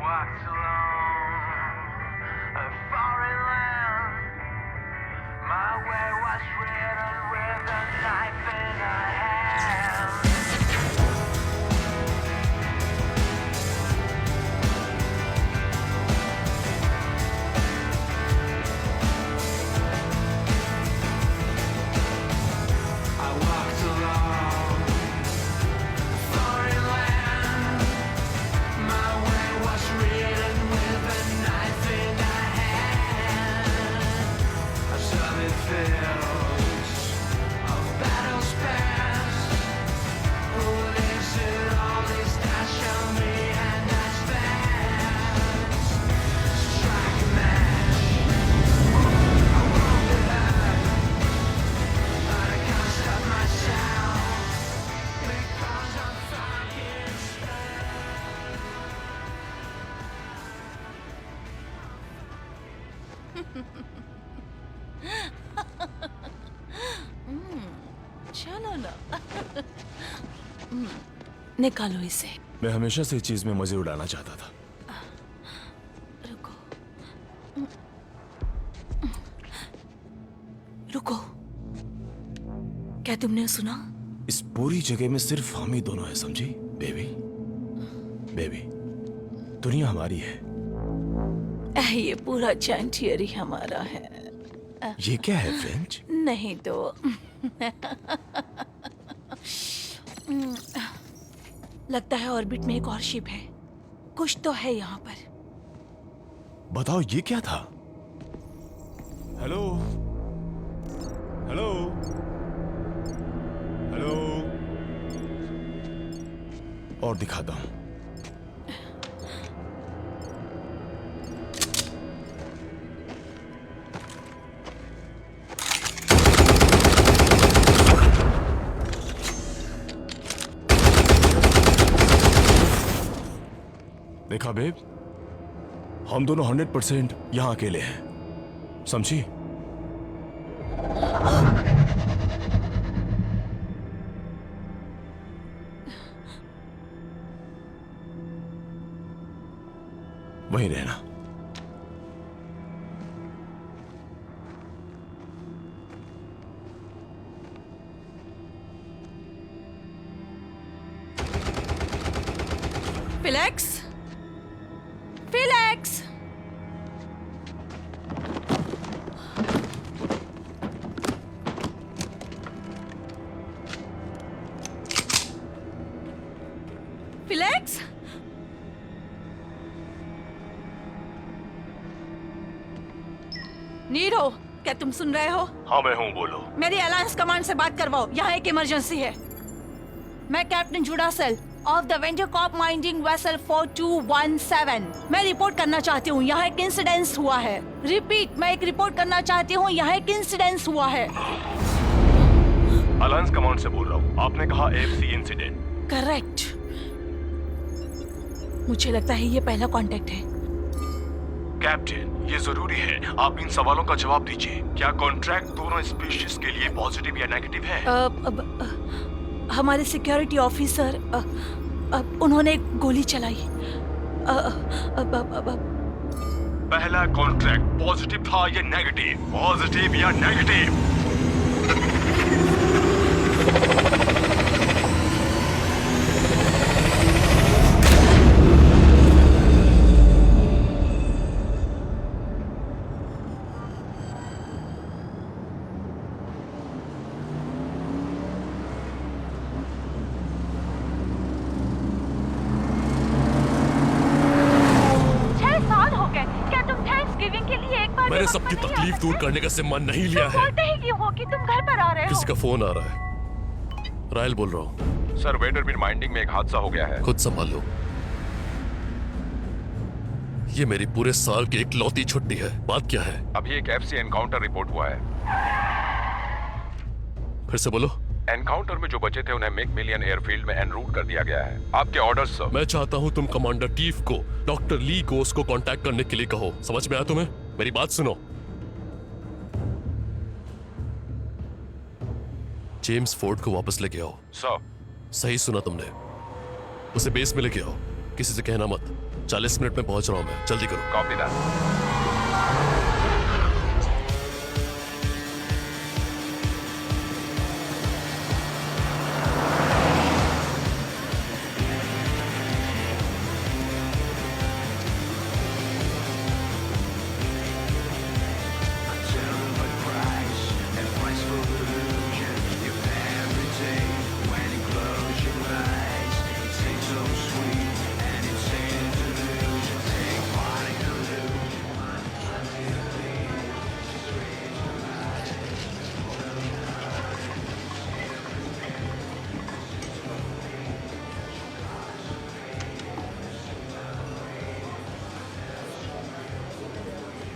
walked along a foreign land. My way was written with a knife in a hand. I walked along a foreign land. My way was written with a knife in a hand. I saw the fields of battles past. Who lives in all this that show me and that's fast. Strike a match. I won't be back, but I can't stop myself because I'm fucking चलो ना निकालो इसे। मैं हमेशा से इस चीज में मजे उड़ाना चाहता था। रुको रुको, क्या तुमने सुना? इस पूरी जगह में सिर्फ हम ही दोनों हैं, समझी बेबी? बेबी, दुनिया हमारी है। ये पूरा चैंटियर हमारा है। ये क्या है, फ्रेंच? नहीं तो लगता है ऑर्बिट में एक और शिप है। कुछ तो है यहाँ पर। बताओ ये क्या था? हेलो हेलो हेलो, और दिखाता हूं। देखा बेब, हम दोनों 100% यहां अकेले हैं, समझी? वहीं रहना। फिलेक्स, फिलेक्स, फिलेक्स, नीरो, क्या तुम सुन रहे हो? हाँ मैं हूं, बोलो। मेरी अलायंस कमांड से बात करवाओ, यहाँ एक इमरजेंसी है। मैं कैप्टन जुडासेल of the Venture Corp mining vessel 4217। मैं रिपोर्ट करना चाहती हूँ, यहाँ एक इंसिडेंस हुआ है। रिपीट, मैं एक रिपोर्ट करना चाहती हूँ, यहाँ एक इंसिडेंस हुआ है। अलायंस कमांड से बोल रहा हूँ। आपने कहा एफसी इंसिडेंट। करेक्ट। मुझे लगता है ये पहला कांटेक्ट है। कैप्टन, ये जरूरी है, आप इन सवालों का जवाब दीजिए। क्या कॉन्ट्रैक्ट दोनों स्पीशीज के लिए पॉजिटिव या नेगेटिव है? हमारे सिक्योरिटी ऑफिसर उन्होंने एक गोली चलाई। पहला कॉन्ट्रैक्ट पॉजिटिव था या नेगेटिव? पॉजिटिव या नेगेटिव? मैंने सबकी तकलीफ दूर करने का जिम्मा नहीं लिया है। बोलते ही क्यों हो कि तुम घर पर आ रहे हो? किसी का फोन आ रहा है। रायल बोल रहा हूँ। सर, वेडरबिन माइनिंग में एक हादसा हो गया है। खुद संभाल लो। ये मेरी पूरे साल की इकलौती छुट्टी है। बात क्या है? अभी एक एफसी एनकाउंटर रिपोर्ट हुआ है। फिर से बोलो। एनकाउंटर में जो बचे थे उन्हें मैकमिलियन एयरफील्ड में एनरूट कर दिया गया है। आपके ऑर्डर सर। मैं चाहता हूँ तुम कमांडर टीफ को डॉक्टर ली गोस को कांटेक्ट करने के लिए कहो। समझ में आया तुम्हें? मेरी बात सुनो। जेम्स फोर्ड को वापस लेके आओ। सर। सही सुना तुमने। उसे बेस में लेके आओ। किसी से कहना मत। 40 मिनट में पहुंच रहा हूं मैं, जल्दी करो। Copy that.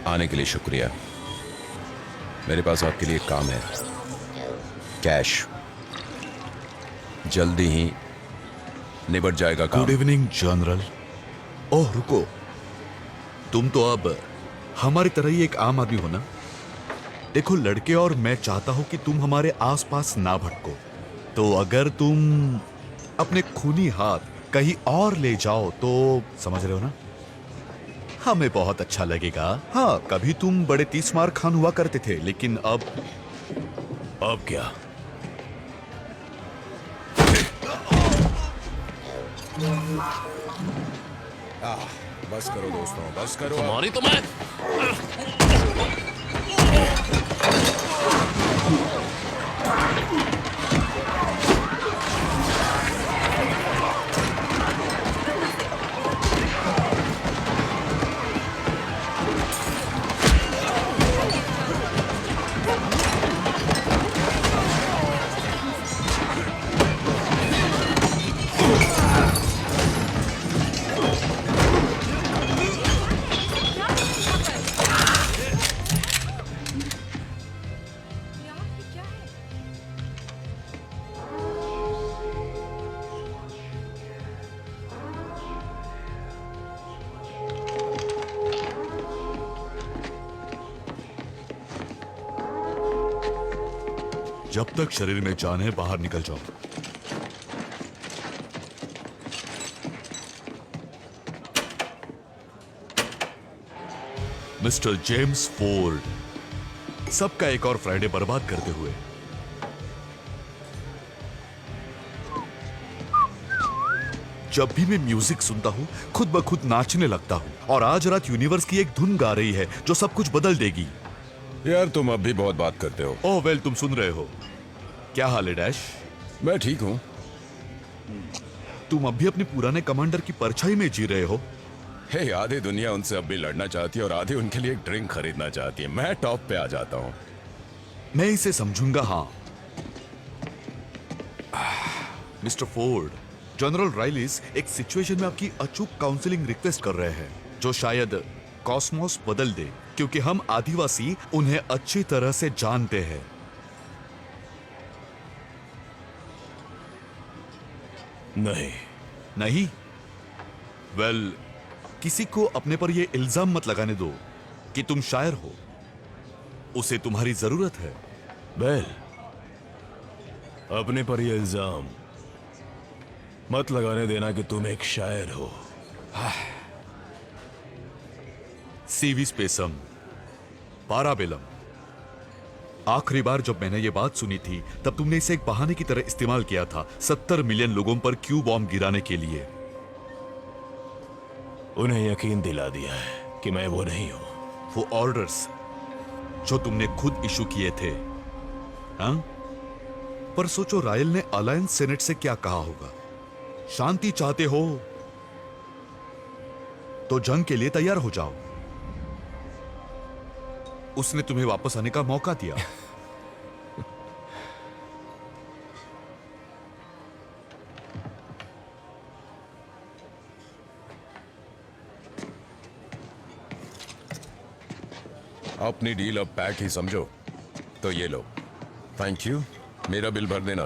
आने के लिए शुक्रिया। मेरे पास आपके लिए एक काम है, कैश। जल्दी ही निबट जाएगा काम। Good evening general. ओह रुको, तुम तो अब हमारी तरह ही एक आम आदमी हो ना। देखो लड़के और मैं चाहता हूं कि तुम हमारे आसपास ना भटको, तो अगर तुम अपने खूनी हाथ कहीं और ले जाओ तो समझ रहे हो ना, हमें बहुत अच्छा लगेगा। हाँ, कभी तुम बड़े तीस मार खान हुआ करते थे, लेकिन अब क्या? बस करो दोस्तों, बस करो। तुम्हारी तो मैं जब तक शरीर में जान है बाहर निकल जाओ। मिस्टर जेम्स फोर्ड, सबका एक और फ्राइडे बर्बाद करते हुए। जब भी मैं म्यूजिक सुनता हूं खुद ब खुद नाचने लगता हूं, और आज रात यूनिवर्स की एक धुन गा रही है जो सब कुछ बदल देगी। यार तुम अब भी बहुत बात करते हो। ओह वेल, तुम सुन रहे हो। क्या हाल है डैश? मैं ठीक हूं। तुम अब भी अपने पुराने कमांडर की परछाई में जी रहे हो। हे, आधी दुनिया उनसे अब भी लड़ना चाहती है और आधी उनके लिए एक ड्रिंक खरीदना चाहती है। मैं टॉप पे आ जाता हूं। मैं इसे समझूंगा। हाँ मिस्टर फोर्ड, जनरल राइलिस एक सिचुएशन में आपकी अचूक काउंसलिंग रिक्वेस्ट कर रहे हैं जो शायद कॉस्मोस बदल दे, क्योंकि हम आदिवासी उन्हें अच्छी तरह से जानते हैं। नहीं? वेल, किसी को अपने पर यह इल्जाम मत लगाने दो कि तुम शायर हो। उसे तुम्हारी जरूरत है। बेल, अपने पर यह इल्जाम मत लगाने देना कि तुम एक शायर हो। सीवी स्पेसम, पाराबेलम। आखिरी बार जब मैंने ये बात सुनी थी तब तुमने इसे एक बहाने की तरह इस्तेमाल किया था 70 मिलियन लोगों पर क्यू बॉम्ब गिराने के लिए। उन्हें यकीन दिला दिया है कि मैं वो नहीं हूं। वो ऑर्डर्स जो तुमने खुद इशू किए थे, हाँ? पर सोचो, रायल ने अलायंस सेनेट से क्या कहा होगा। शांति चाहते हो तो जंग के लिए तैयार हो जाओ। उसने तुम्हें वापस आने का मौका दिया। अपनी डील अब पैक ही समझो। तो ये लो, थैंक यू। मेरा बिल भर देना।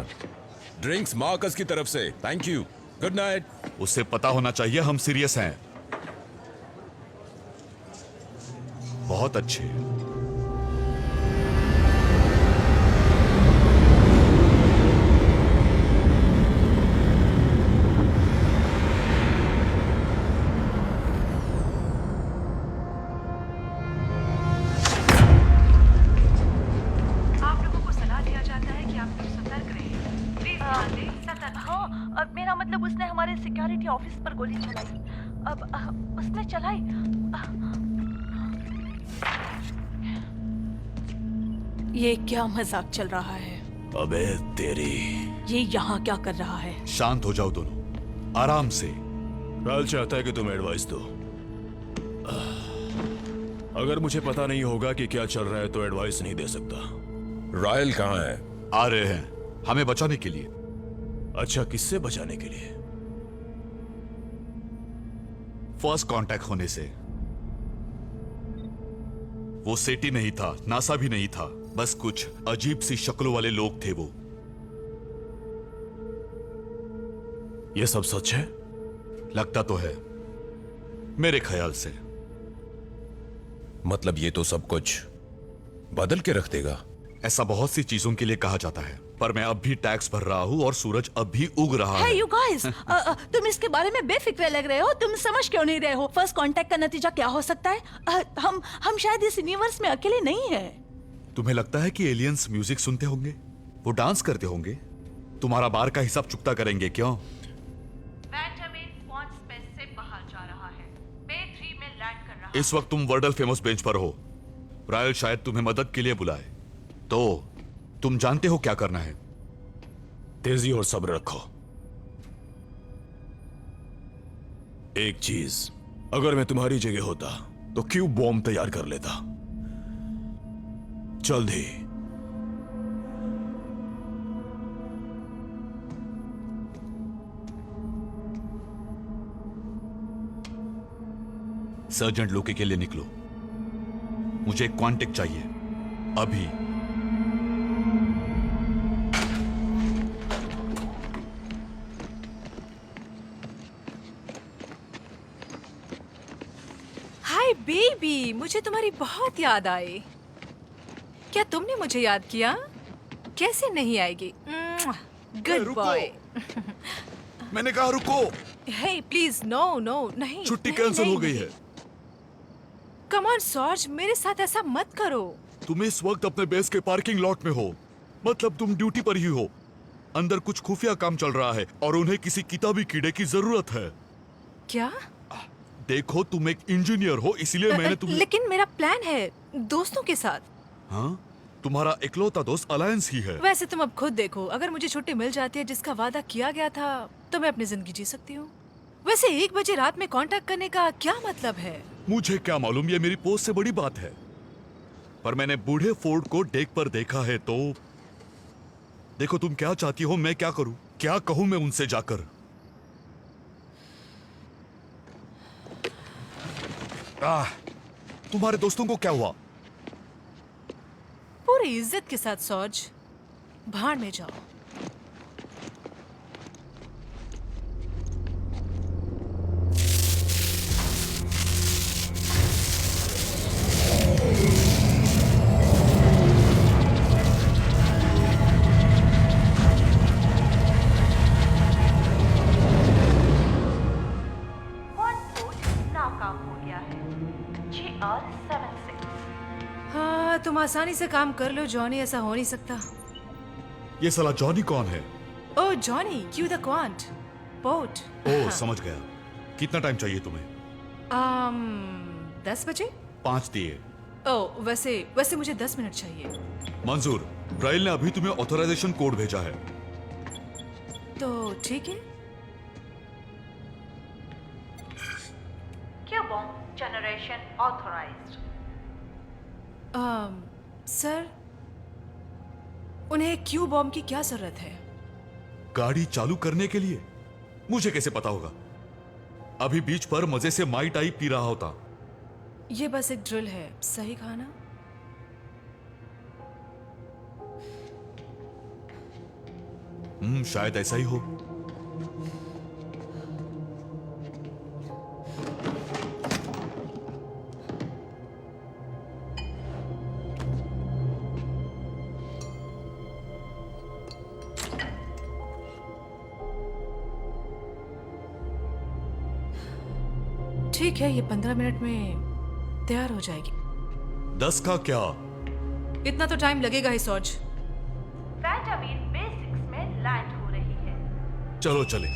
ड्रिंक्स मार्कस की तरफ से। Thank you. Good night. उसे पता होना चाहिए हम सीरियस हैं। बहुत अच्छे। ऑफिस पर गोली चलाई। अब उसने चलाई। ये क्या मजाक चल रहा है? अबे तेरी। ये यहाँ क्या कर रहा है? शांत हो जाओ दोनों, आराम से। राल चाहता है कि तुम एडवाइस दो। अगर मुझे पता नहीं होगा कि क्या चल रहा है तो एडवाइस नहीं दे सकता। रायल कहाँ है? आ रहे हैं हमें बचाने के लिए। अच्छा, किससे बचाने के लिए? फर्स्ट कांटेक्ट होने से। वो सेटी नहीं था, नासा भी नहीं था, बस कुछ अजीब सी शक्लों वाले लोग थे वो। ये सब सच है? लगता तो है, मेरे ख्याल से। मतलब ये तो सब कुछ बदल के रख देगा। ऐसा बहुत सी चीजों के लिए कहा जाता है, पर मैं अब भी टैक्स भर रहा हूँ और सूरज अब भी उग रहा है। Hey you guys, तुम इसके बारे में बेफिक्र लग रहे हो। तुम समझ क्यों नहीं रहे हो? फर्स्ट कांटेक्ट का नतीजा क्या हो सकता है? हम शायद इस यूनिवर्स में अकेले नहीं है। तुम्हें लगता है कि एलियंस म्यूजिक सुनते होंगे? वो डांस करते होंगे? तुम्हारा बार का हिसाब चुकता करेंगे क्यों? बेंजामिन पॉन स्पेस से बाहर जा रहा है। बे 3 में लैंड कर रहा है। इस वक्त तुम वर्ल्ड फेमस बेंच पर हो। रायल शायद तुम्हें मदद के लिए बुलाए, तो तुम जानते हो क्या करना है। तेजी और सब्र रखो। एक चीज, अगर मैं तुम्हारी जगह होता तो क्यों बॉम्ब तैयार कर लेता, जल्द ही। सर्जेंट लोकी के लिए निकलो। मुझे एक कांटेक्ट चाहिए अभी। हाय बेबी, मुझे तुम्हारी बहुत याद आई। क्या तुमने मुझे याद किया? कैसे नहीं आएगी? गुड रुको। बॉय। मैंने कहा रुको। हे प्लीज, नो नो, नहीं। छुट्टी नहीं, कैंसिल नहीं, हो गई नहीं। है। कम ऑन सॉर्ज, मेरे साथ ऐसा मत करो। तुम इस वक्त अपने बेस के पार्किंग लॉट में हो, मतलब तुम ड्यूटी पर ही हो। अंदर कुछ खुफिया काम चल रहा है और उन्हें किसी किताबी कीड़े की जरूरत है। क्या? देखो, तुम एक इंजीनियर हो, इसलिए मैंने तुम्हें। लेकिन मेरा प्लान है दोस्तों के साथ। हाँ, तुम्हारा इकलौता दोस्त अलायंस ही है। वैसे तुम अब खुद देखो, अगर मुझे छुट्टी मिल जाती है जिसका वादा किया गया था, तो मैं अपनी जिंदगी जी सकती हूँ। वैसे 1 बजे रात में कांटेक्ट करने का क्या मतलब है? मुझे क्या मालूम, ये मेरी पोस्ट से बड़ी बात है। पर मैंने बूढ़े फोर्ड को डेक पर देखा है, तो देखो तुम क्या चाहती हो, मैं क्या करूं, क्या कहूं मैं उनसे जाकर। तुम्हारे दोस्तों को क्या हुआ? पूरी इज्जत के साथ सॉर्ज, भाड़ में जाओ। नाकाम हो गया है। GR76। हाँ, तुम आसानी से काम कर लो जॉनी, ऐसा हो नहीं सकता। ये साला जॉनी कौन है? Oh Johnny, Q the quant port. Oh, समझ गया। कितना टाइम चाहिए तुम्हें? 10 बजे। 5 दिए। ओह, वैसे मुझे 10 मिनट चाहिए। मंजूर। राइल ने अभी तुम्हें ऑथराइजेशन कोड भेजा है। तो ठीक है। Q bomb generation authorised. Sir, उन्हें क्यू बॉम्ब की क्या जरूरत है? गाड़ी चालू करने के लिए? मुझे कैसे पता होगा? अभी बीच पर मजे से माई टाई पी रहा होता। ये बस एक ड्रिल है, सही कहा ना? शायद ऐसा ही हो। ठीक है, ये 15 मिनट में तैयार हो जाएगी। 10 का क्या? इतना तो टाइम लगेगा ही सॉर्ज। बेंजामिन बेसिक्स में लैंड हो रही है। चलो चले।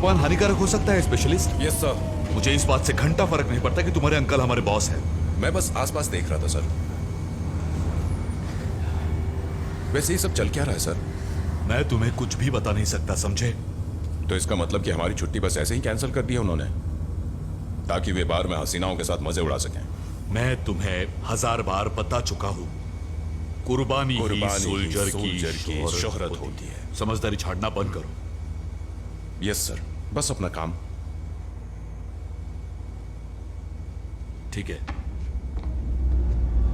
धूम्रपान हानिकारक हो सकता है स्पेशलिस्ट? Yes sir. मुझे इस बात से घंटा फर्क नहीं पड़ता कि तुम्हारे अंकल हमारे बॉस हैं। मैं बस आसपास देख रहा था सर। वैसे ये सब चल क्या रहा है सर? मैं तुम्हें कुछ भी बता नहीं सकता, समझे? तो इसका मतलब कि हमारी छुट्टी बस ऐसे ही कैंसिल कर दी है उन्होंने, ताकि वे बार में हसीनाओं के साथ मजे उड़ा सकें। मैं तुम्हें 1000 बार बता चुका हूँ, कुर्बानी ही सोल्जर की शोहरत होती है। समझदारी छाड़ना बंद करो। यस सर, बस अपना काम। ठीक है,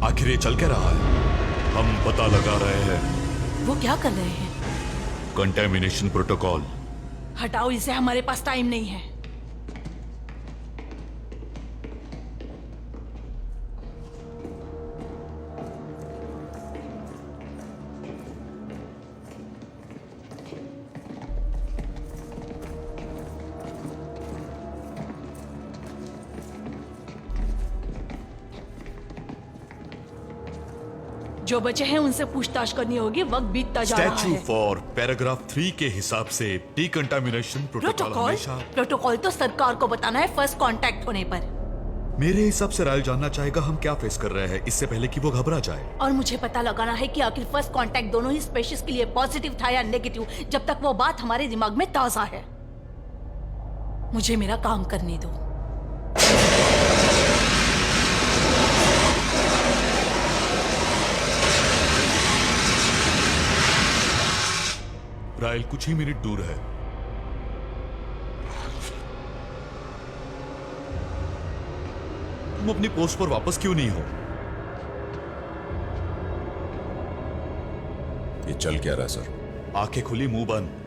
आखिर ये चल क्या रहा है? हम पता लगा रहे हैं। वो क्या कर रहे हैं? Contamination protocol. हटाओ इसे, हमारे पास टाइम नहीं है। जो बचे हैं उनसे पूछताछ करनी होगी, वक्त बीतता जा रहा स्टैच्यू है। फॉर पैराग्राफ 3 के हिसाब से डिकंटामिनेशन प्रोटोकॉल प्रोटोकॉल हमेशा प्रोटोकॉल तो सरकार को बताना है फर्स्ट कांटेक्ट होने पर। मेरे हिसाब से रायल जानना चाहेगा हम क्या फेस कर रहे हैं, इससे पहले कि वो घबरा जाए। और मुझे पता लगाना है कि आखिर फर्स्ट कांटेक्ट दोनों ही स्पेशीज के लिए पॉजिटिव था या नेगेटिव, जब तक वो बात हमारे दिमाग में ताजा है। मुझे मेरा काम करने दो। रायल कुछ ही मिनट दूर है। तुम अपनी पोस्ट पर वापस क्यों नहीं हो? ये चल क्या रहा है सर? आंखें खुली मुंह बंद।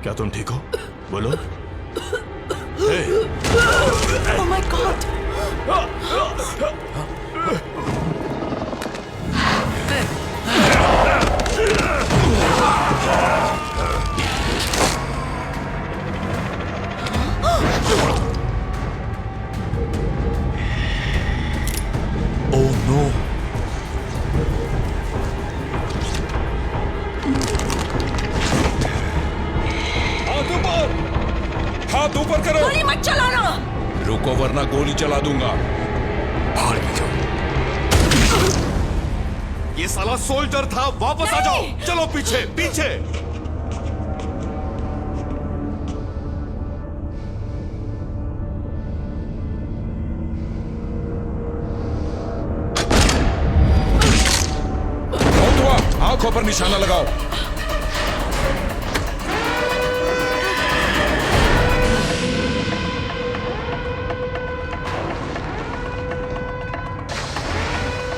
क्या तुम ठीक हो? बोलो। Oh my God! Oh no! हाथ ऊपर करो। गोली मत चलाना। रुको वरना गोली चला दूंगा। बाहर जाओ। ये साला सोल्जर था, वापस आ जाओ। चलो पीछे पीछे। बहुत हुआ, आंखों पर निशाना लगाओ।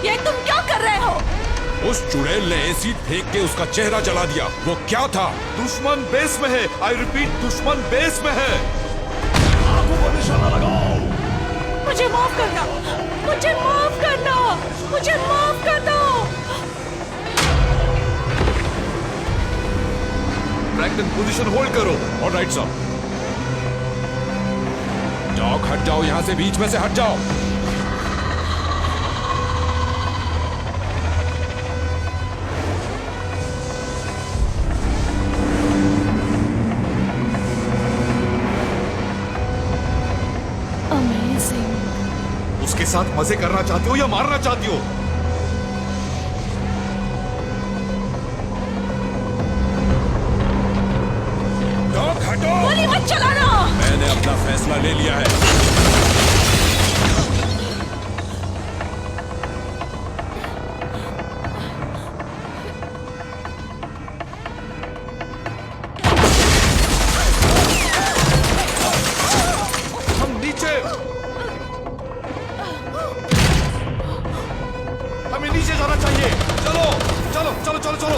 ये तुम क्या कर रहे हो? उस चुड़ैल ने एसिड फेंक के उसका चेहरा जला दिया। वो क्या था? दुश्मन बेस में है। आई रिपीट, दुश्मन बेस में है। मुझे माफ करना, मुझे माफ करना, मुझे माफ कर दो। ब्रैक्टन पोजीशन होल्ड करो। Alright sir. डॉग हट जाओ, यहां से बीच में से हट जाओ। उसके साथ मजे करना चाहती हो या मारना चाहती हो? डॉग हटो। गोली मत चलाना। मैंने अपना फैसला ले लिया है। हम नीचे, हमें नीचे जाना चाहिए। चलो चलो चलो चलो चलो।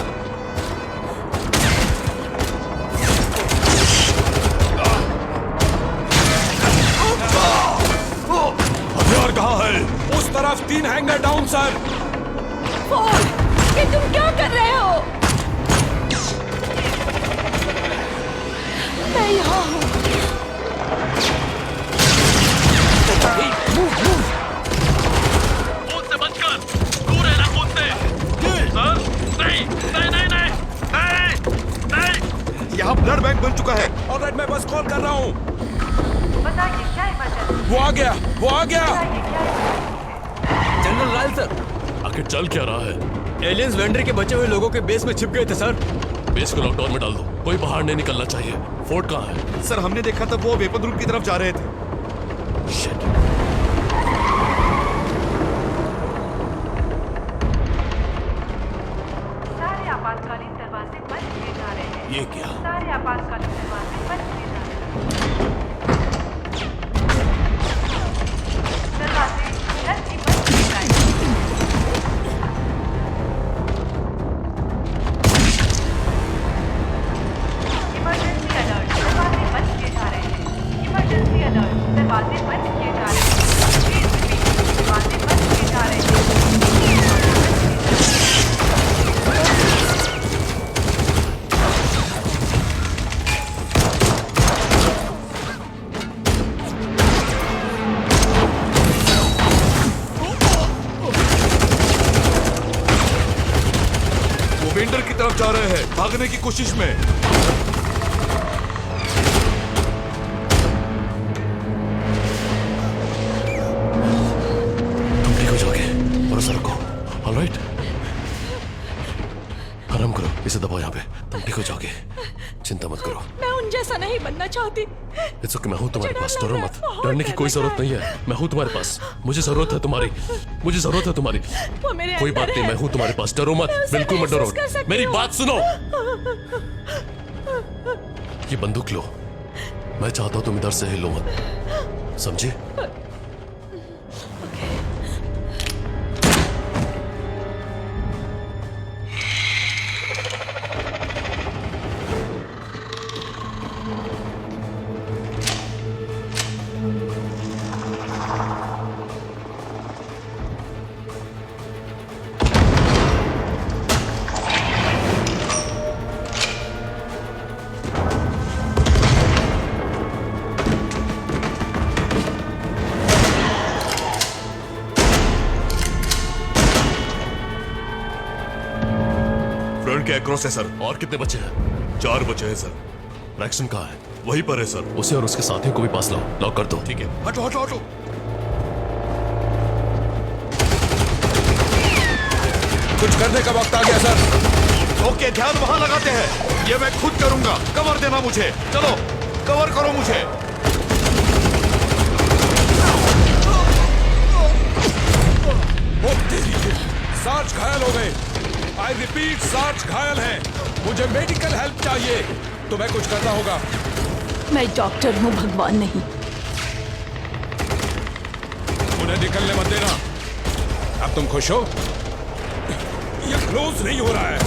हथियार कहाँ है? उस तरफ 3 हैंगर डाउन सर। फोर्ड, ये तुम कर रहे हो? मैं यहाँ हूँ। खून से बचकर दूर रहना, खून से। सर, नहीं, नहीं, नहीं, नहीं, नहीं, नहीं। यहाँ ब्लड बैंक बन चुका है। ऑलराइट, मैं बस कॉल कर रहा हूँ। बताइए क्या इमरजेंसी? वो आ गया, वो आ गया। जनरल रायल सर, आखिर चल क्या रहा है? एलियंस वेंडर के बचे हुए लोगों के बेस में छिप गए थे सर। बेस को लॉकडाउन में डाल दो, कोई बाहर नहीं निकलना चाहिए। फोर्ट कहाँ है? सर हमने देखा था वो वेपन रूम की तरफ जा रहे थे। Shit. सारे आपातकालीन दरवाजे बंद किए जा रहे हैं। ये क्या? सारे आपातकालीन दरवाजे बंद किए जा रहे हैं। दरवाजे जल्द ही बंद किए जाएंगे। इमरजेंसी अलर्ट, दरवाजे बंद किए जा रहे हैं। इमरजेंसी अलर्ट, दरवाजे बंद किए जा रहे हैं। प्लीज रिपीट, दरवाजे बंद किए जा रहे हैं। वो वेंडर की तरफ जा रहे हैं, भागने की कोशिश में। तुम ठीक हो जाओगे, भरोसा रखो। ऑलराइट, आराम करो, इसे दबाओ यहाँ पे। तुम ठीक हो जाओगे, चिंता मत करो। मैं उन जैसा नहीं बनना चाहती। इट्स ओके, मैं हूँ तुम्हारे पास, डरो मत। बहुत डरने की कोई डर लग जरूरत नहीं है, मैं हूँ तुम्हारे पास। मुझे जरूरत है तुम्हारी, मुझे जरूरत है तुम्हारी। वो मेरे कोई अंदर बात नहीं, है। मैं हूँ तुम्हारे पास, डरो मत, मैं उसे बिल्कुल मत महसूस कर डरो। सकती मेरी हूँ। बात सुनो। ये बंदूक लो, मैं चाहता हूँ तुम इधर से हिलो मत, समझे? फ्रंट के अक्रॉस है सर। और कितने बचे हैं? 4 बचे हैं सर। रैक्सन कहाँ है? वहीं पर है सर। उसे और उसके साथियों को भी पास लाओ, लॉक कर दो। ठीक है, हटो हटो हटो। कुछ करने का वक्त आ गया सर। ओके, ध्यान वहां लगाते हैं। ये मैं खुद करूंगा। कवर देना मुझे। चलो, कवर करो मुझे। ओ तेरी, सार्ज घायल हो गए। आई रिपीट, सार्ज घायल हैं। मुझे मेडिकल हेल्प चाहिए। तुम्हें कुछ करना होगा। मैं डॉक्टर हूँ, भगवान नहीं। उन्हें निकलने मत देना। अब तुम खुश हो? ये क्लोज नहीं हो रहा है।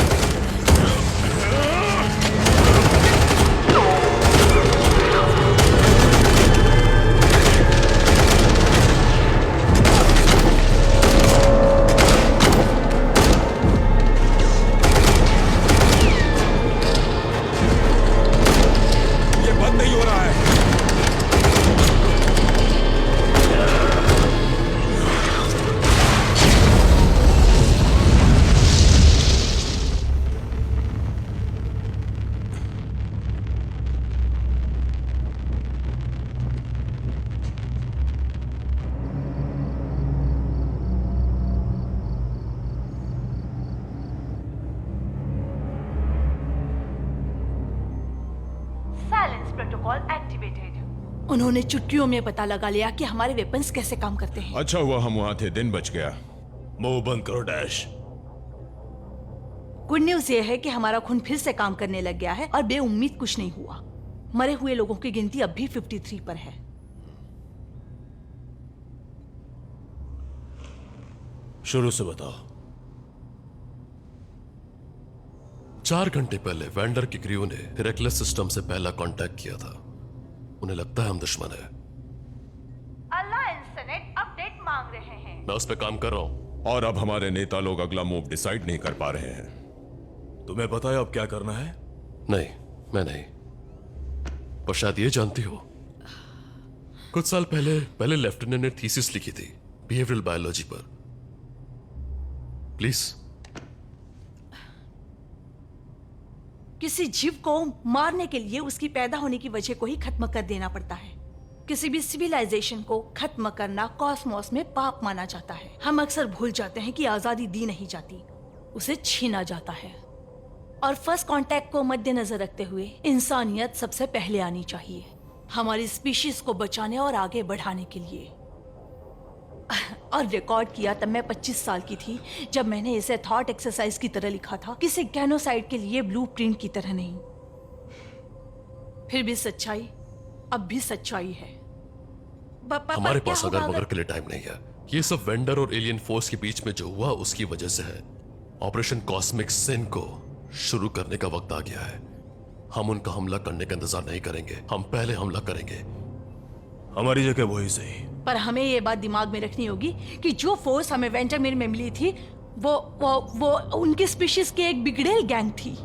ये बंद नहीं हो रहा है। Silence protocol activated. उन्होंने चुटकियों में पता लगा लिया कि हमारे वेपन्स कैसे काम करते हैं। अच्छा हुआ हम वहां थे, दिन बच गया। मुंह बंद करो डैश। गुड न्यूज ये है कि हमारा खून फिर से काम करने लग गया है और बेउम्मीद कुछ नहीं हुआ। मरे हुए लोगों की गिनती अब भी 53 पर है। शुरू से बताओ। 4 घंटे पहले वैंडर की क्रू ने हेरेक्लेस सिस्टम से पहला कांटेक्ट किया था। उन्हें लगता है हम दुश्मन है। अलायंस सेनेट अपडेट मांग रहे हैं। मैं उस पर काम कर रहा हूं। और अब हमारे नेता लोग अगला मूव डिसाइड नहीं कर पा रहे हैं। तुम्हें पता है अब क्या करना है? नहीं, मैं नहीं। पर शायद ये जानती हो, कुछ साल पहले लेफ्टिनेंट ने थीसिस लिखी थी बिहेवियरल बायोलॉजी पर। प्लीज। किसी जीव को मारने के लिए उसकी पैदा होने की वजह को ही खत्म कर देना पड़ता है। किसी भी सिविलाइजेशन को खत्म करना कॉस्मोस में पाप माना जाता है। हम अक्सर भूल जाते हैं कि आजादी दी नहीं जाती, उसे छीना जाता है। और फर्स्ट कांटेक्ट को मद्देनजर रखते हुए इंसानियत सबसे पहले आनी चाहिए, हमारी स्पीशीज को बचाने और आगे बढ़ाने के लिए। और रिकॉर्ड किया तब मैं 25 साल की थी, जब मैंने इसे थॉट एक्सरसाइज की तरह लिखा था, किसी गेनोसाइड के लिए ब्लूप्रिंट की तरह नहीं। फिर भी सच्चाई अब भी सच्चाई है। हमारे पास अगर मगर के लिए टाइम नहीं है। ये सब वेंडर और एलियन फोर्स के बीच में जो हुआ उसकी वजह से है। ऑपरेशन कॉस्मिक सिन को शुरू करने का वक्त आ गया है। हम उनका हमला करने का इंतजार नहीं करेंगे, हम पहले हमला करेंगे। हमारी जगह वही सही। पर हमें ये बात दिमाग में रखनी होगी कि जो फोर्स हमें वेंटरमेर में मिली थी वो उनकी स्पीशीज की एक बिगड़ेल गैंग थी।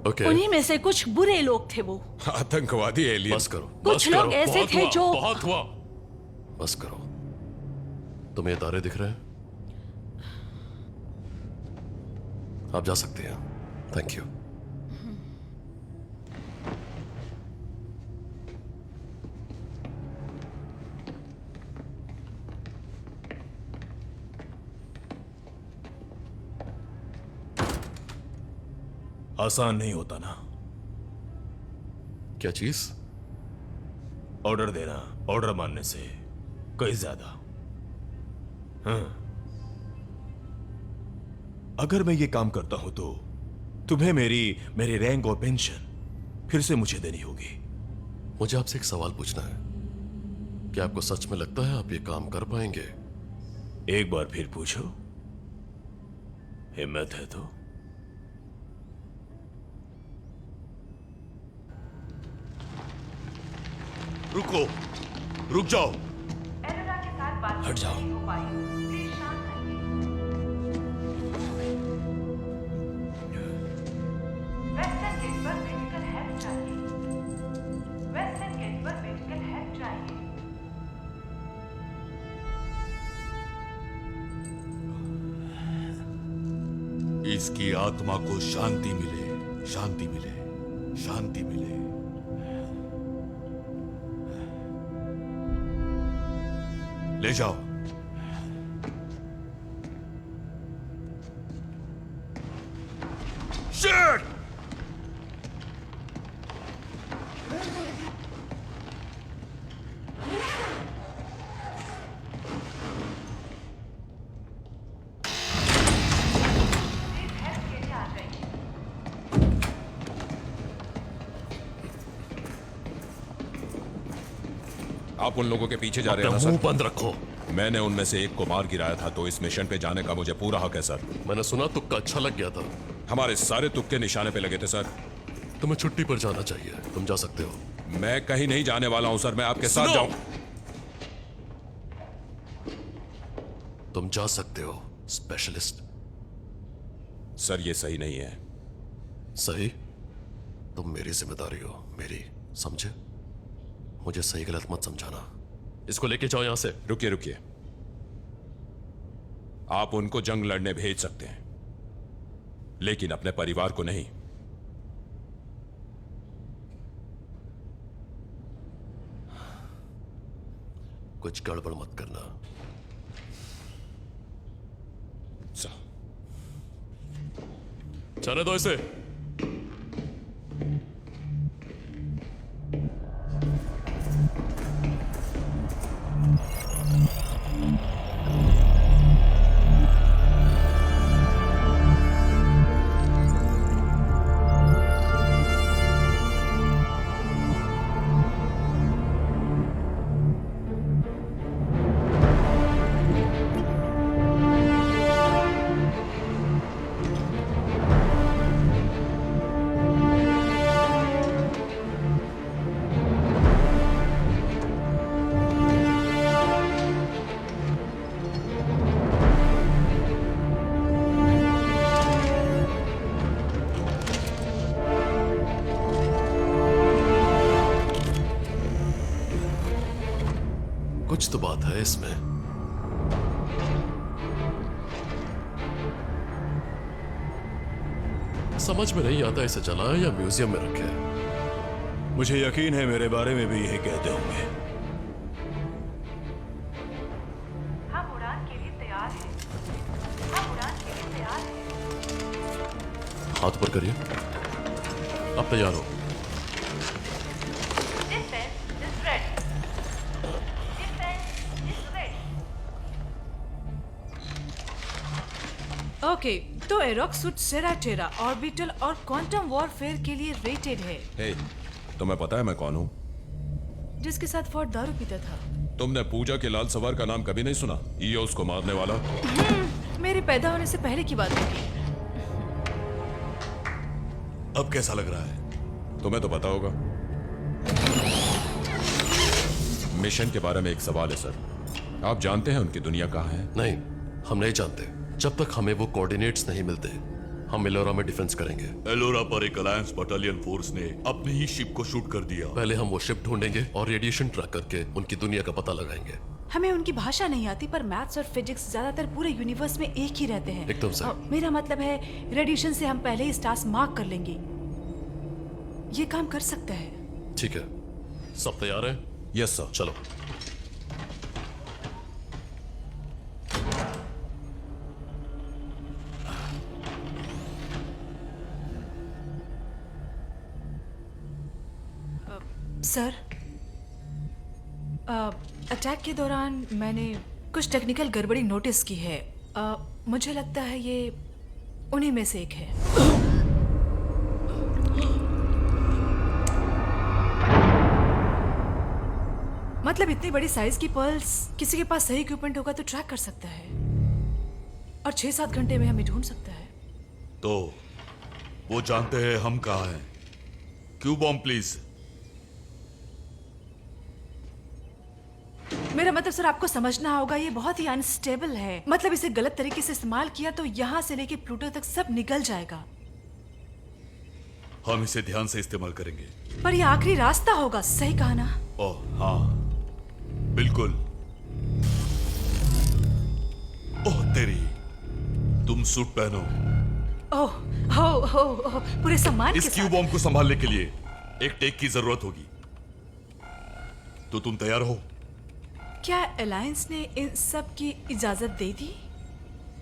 Okay. उन्हीं में से कुछ बुरे लोग थे वो। आतंकवादी एलियन। बस करो। कुछ बस लोग करो, ऐसे बहुत थे हुआ, जो बहुत हुआ। बस करो। तुम्हें ये तारे दिख रहे हैं? आप जा सकते हैं। Thank you. आसान नहीं होता ना क्या चीज? ऑर्डर देना ऑर्डर मानने से कहीं ज्यादा। हाँ। अगर मैं ये काम करता हूं तो तुम्हें मेरी रैंक और पेंशन फिर से मुझे देनी होगी। मुझे आपसे एक सवाल पूछना है। क्या आपको सच में लगता है आप ये काम कर पाएंगे? एक बार फिर पूछो। हिम्मत है तो। रुको, रुक जाओ। हट जाओ। इसकी आत्मा को शांति मिले, शांति मिले, शांति मिले। ले जाओ। शिट! आप उन लोगों के पीछे जा रहे हैं ना मुंह सर? बंद रखो। मैंने उनमें से एक को मार गिराया था, तो इस मिशन पे जाने का मुझे पूरा हक है सर। मैंने सुना तुक्का अच्छा लग गया था। हमारे सारे तुक्के निशाने पे लगे थे सर। तुम्हें छुट्टी पर जाना चाहिए, तुम जा सकते हो। मैं कहीं नहीं जाने वाला हूं सर, मैं आपके साथ सुनो! जाऊं। तुम जा सकते हो स्पेशलिस्ट। सर ये सही नहीं है। सही? तुम मेरी जिम्मेदारी हो, मेरी, समझे? मुझे सही गलत मत समझाना। इसको लेके जाओ यहां से। रुकिए रुकिए, आप उनको जंग लड़ने भेज सकते हैं, लेकिन अपने परिवार को नहीं। कुछ गड़बड़ मत करना। जाने दो इसे। कुछ तो बात है इसमें। समझ में नहीं आता इसे जलाए या म्यूजियम में रखे। मुझे यकीन है मेरे बारे में भी यही कहते होंगे। हम उड़ान के लिए तैयार हैं। हम उड़ान के लिए तैयार हैं। हाथ ऊपर करिए, अब तैयार हो। ओके, तो एरोक सूट सेराटेरा, ऑर्बिटल और क्वांटम वॉरफेयर के लिए रेटेड है। हे, तुम्हें पता है मैं कौन हूँ? जिसके साथ फोर्ड दारू पीता था। तुमने पूजा के लाल सवार का नाम कभी नहीं सुना? ईओस को मारने वाला। मेरे पैदा होने से पहले की बात है। अब कैसा लग रहा है? तुम्हें तो पता होगा। मिशन के बारे में एक सवाल है सर। आप जानते हैं उनकी दुनिया कहाँ है? नहीं, हम नहीं जानते। जब तक हमें वो कोऑर्डिनेट्स नहीं मिलते, हम एलोरा में डिफेंस करेंगे। एलोरा पर एक अलायंस बटालियन फोर्स ने अपनी ही शिप को शूट कर दिया। पहले हम वो शिप ढूंढेंगे और रेडिएशन ट्रैक करके उनकी दुनिया का पता लगाएंगे। हमें उनकी भाषा नहीं आती, पर मैथ्स और फिजिक्स ज्यादातर पूरे यूनिवर्स में एक ही रहते हैं। एकदम सही। मेरा मतलब है, रेडिएशन से हम पहले ही स्टार्स मार्क कर लेंगे। ये काम कर सकता है। ठीक है, सब तैयार हैं? Yes sir. चलो। सर, अटैक के दौरान मैंने कुछ टेक्निकल गड़बड़ी नोटिस की है। मुझे लगता है ये उन्हीं में से एक है। मतलब इतनी बड़ी साइज की पल्स किसी के पास सही इक्विपमेंट होगा तो ट्रैक कर सकता है, और 6-7 घंटे में हमें ढूंढ सकता है। तो वो जानते हैं हम कहाँ हैं। Q bomb please. मेरा मतलब सर, आपको समझना होगा, ये बहुत ही अनस्टेबल है। मतलब इसे गलत तरीके से इस्तेमाल किया तो यहाँ से लेके प्लूटो तक सब निकल जाएगा। हम इसे ध्यान से इस्तेमाल करेंगे। पर ये आखिरी रास्ता होगा, सही कहा ना? ओह हाँ, बिल्कुल। ओह तेरी, तुम सूट पहनो। ओह हो, पूरे सम्मान के इस क्यू साथ। बॉम्ब को संभालने के लिए एक टेक की जरूरत होगी, तो तुम तैयार हो? क्या अलायंस ने इन सब की इजाजत दे दी?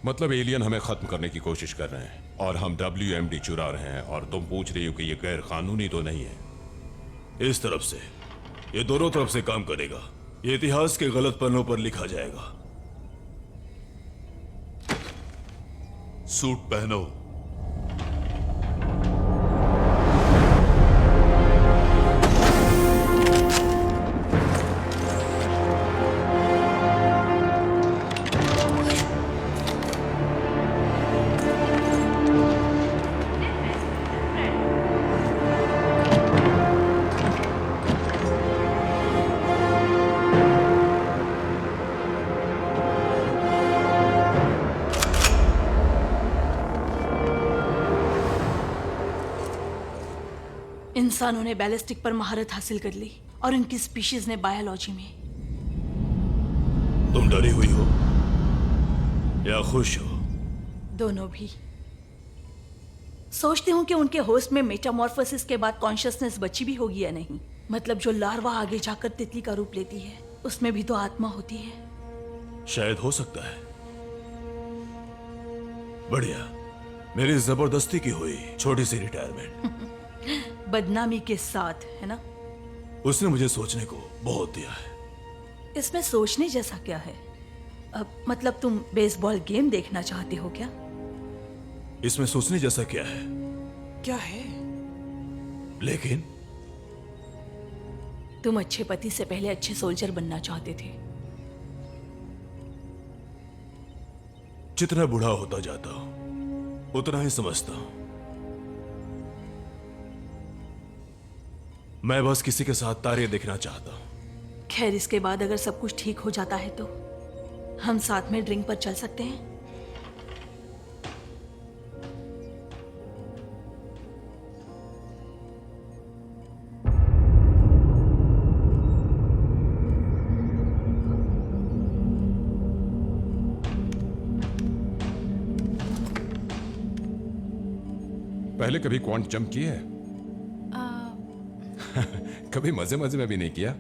मतलब एलियन हमें खत्म करने की कोशिश कर रहे हैं और हम WMD चुरा रहे हैं, और तुम पूछ रही हो कि ये गैर कानूनी तो नहीं है? इस तरफ से, ये दोनों तरफ से काम करेगा। ये इतिहास के गलत पन्नों पर लिखा जाएगा। सूट पहनो। इंसानों ने बैलिस्टिक पर महारत हासिल कर ली और उनकी स्पीशीज ने बायोलॉजी में। तुम डरी हुई हो या खुश हो? दोनों भी। सोचती हूँ कि उनके होस्ट में मेटामॉर्फोसिस के बाद कॉन्शियसनेस बची भी होगी या नहीं। मतलब जो लार्वा आगे जाकर तितली का रूप लेती है, उसमें भी तो आत्मा होती है। शायद हो सकता है। बढ़िया, मेरी जबरदस्ती की हुई छोटी सी रिटायरमेंट बदनामी के साथ, है ना? उसने मुझे सोचने को बहुत दिया है। इसमें सोचने जैसा क्या है? अब मतलब तुम बेसबॉल गेम देखना चाहते हो क्या? इसमें सोचने जैसा क्या है? क्या है? लेकिन तुम अच्छे पति से पहले अच्छे सोल्जर बनना चाहते थे। जितना बूढ़ा होता जाता हूं, उतना ही समझता हूं। मैं बस किसी के साथ तारे देखना चाहता हूं। खैर, इसके बाद अगर सब कुछ ठीक हो जाता है तो हम साथ में ड्रिंक पर चल सकते हैं। पहले कभी क्वांट जंप किया है? कभी मजे मजे में भी नहीं किया?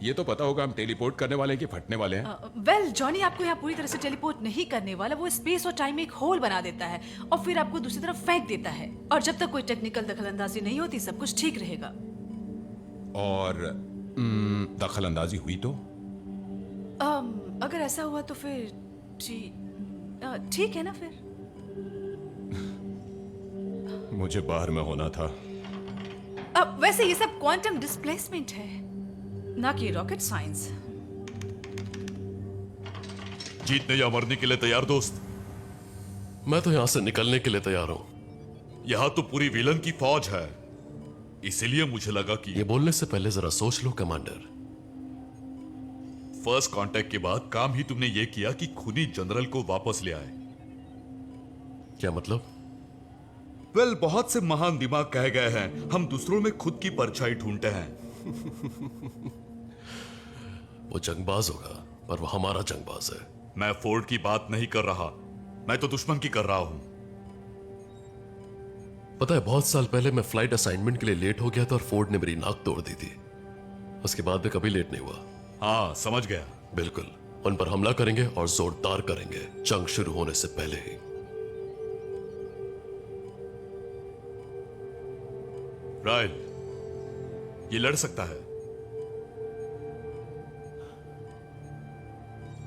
ये तो पता होगा हम टेलीपोर्ट करने वाले हैं कि फटने वाले हैं। वेल जॉनी आपको यहाँ पूरी तरह से टेलीपोर्ट नहीं करने वाला, वो स्पेस और टाइम में एक होल बना देता है और फिर आपको दूसरी तरफ फेंक देता है, और जब तक कोई टेक्निकल दखलंदाजी नहीं होती सब कुछ ठीक रहेगा। और दखल अंदाजी हुई तो? अगर ऐसा हुआ तो फिर ठीक है ना फिर। मुझे बाहर में होना था। अब वैसे ये सब क्वांटम डिस्प्लेसमेंट है, ना कि रॉकेट साइंस। जीतने या मरने के लिए तैयार दोस्त? मैं तो यहां से निकलने के लिए तैयार हूं। यहां तो पूरी विलन की फौज है, इसीलिए मुझे लगा कि ये बोलने से पहले जरा सोच लो कमांडर। फर्स्ट कांटेक्ट के बाद काम ही तुमने ये किया कि खूनी जनरल को वापस ले आए। क्या मतलब? वेल, बहुत से महान दिमाग कह गए हैं हम दूसरों में खुद की परछाई ढूंढते हैं। वो जंगबाज होगा, पर वो हमारा जंगबाज है। मैं फोर्ड की बात नहीं कर रहा, मैं तो दुश्मन की कर रहा हूं। पता है, बहुत साल पहले मैं फ्लाइट असाइनमेंट के लिए लेट हो गया था और फोर्ड ने मेरी नाक तोड़ दी थी। उसके बाद भी कभी लेट नहीं हुआ। हाँ, समझ गया। बिल्कुल, उन पर हमला करेंगे और जोरदार करेंगे, जंग शुरू होने से पहले ही। रायल, ये लड़ सकता है।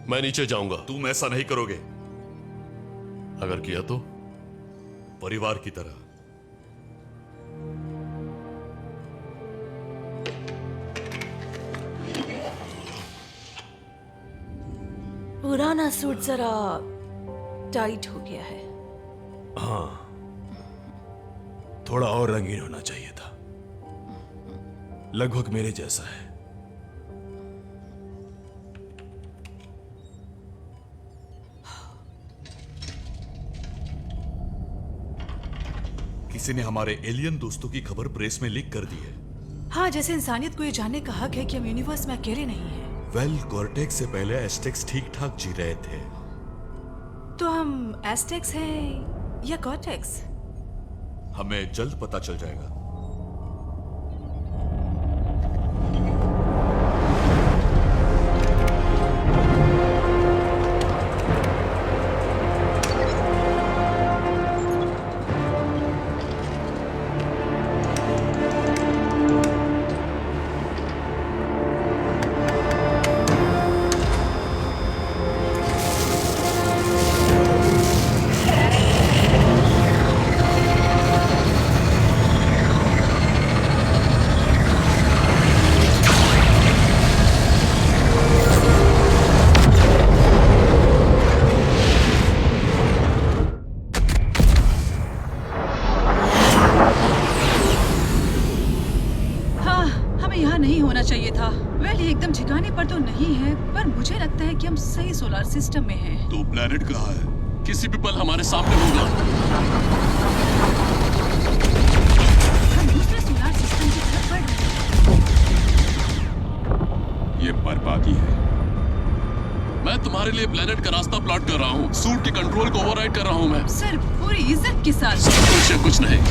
मैं नीचे जाऊंगा। तुम ऐसा नहीं करोगे। अगर किया तो? परिवार की तरह। पुराना सूट जरा टाइट हो गया है। हाँ, थोड़ा और रंगीन होना चाहिए था। लगभग मेरे जैसा है। किसी ने हमारे एलियन दोस्तों की खबर प्रेस में लीक कर दी है। हाँ, जैसे इंसानियत को ये जानने का हक है कि हम यूनिवर्स में अकेले नहीं हैं। वेल, कॉर्टेक्स से पहले एस्टेक्स ठीक ठाक जी रहे थे। तो हम एस्टेक्स हैं या कॉर्टेक्स? हमें जल्द पता चल जाएगा। सोलर सिस्टम में है। तो प्लेनेट कहाँ है? किसी भी पल हमारे सामने होगा। हम दूसरे सोलर सिस्टम की तरफ बढ़ रहे हैं। ये बर्बादी है। मैं तुम्हारे लिए प्लेनेट का रास्ता प्लॉट कर रहा हूँ। सूट के कंट्रोल को ओवरराइड कर रहा हूँ मैं। सर, पूरी इज्जत के साथ। कुछ नहीं।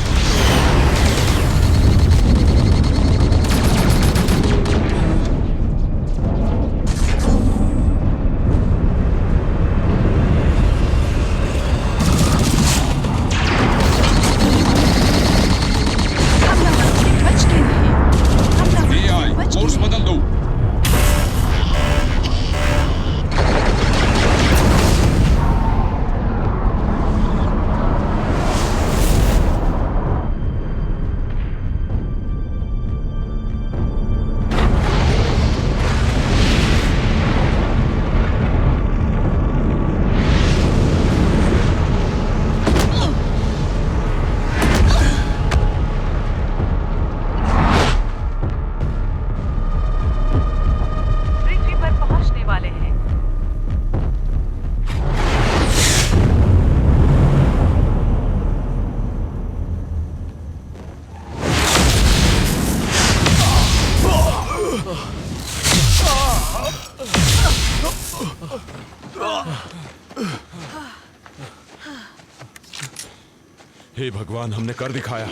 हे भगवान, हमने कर दिखाया।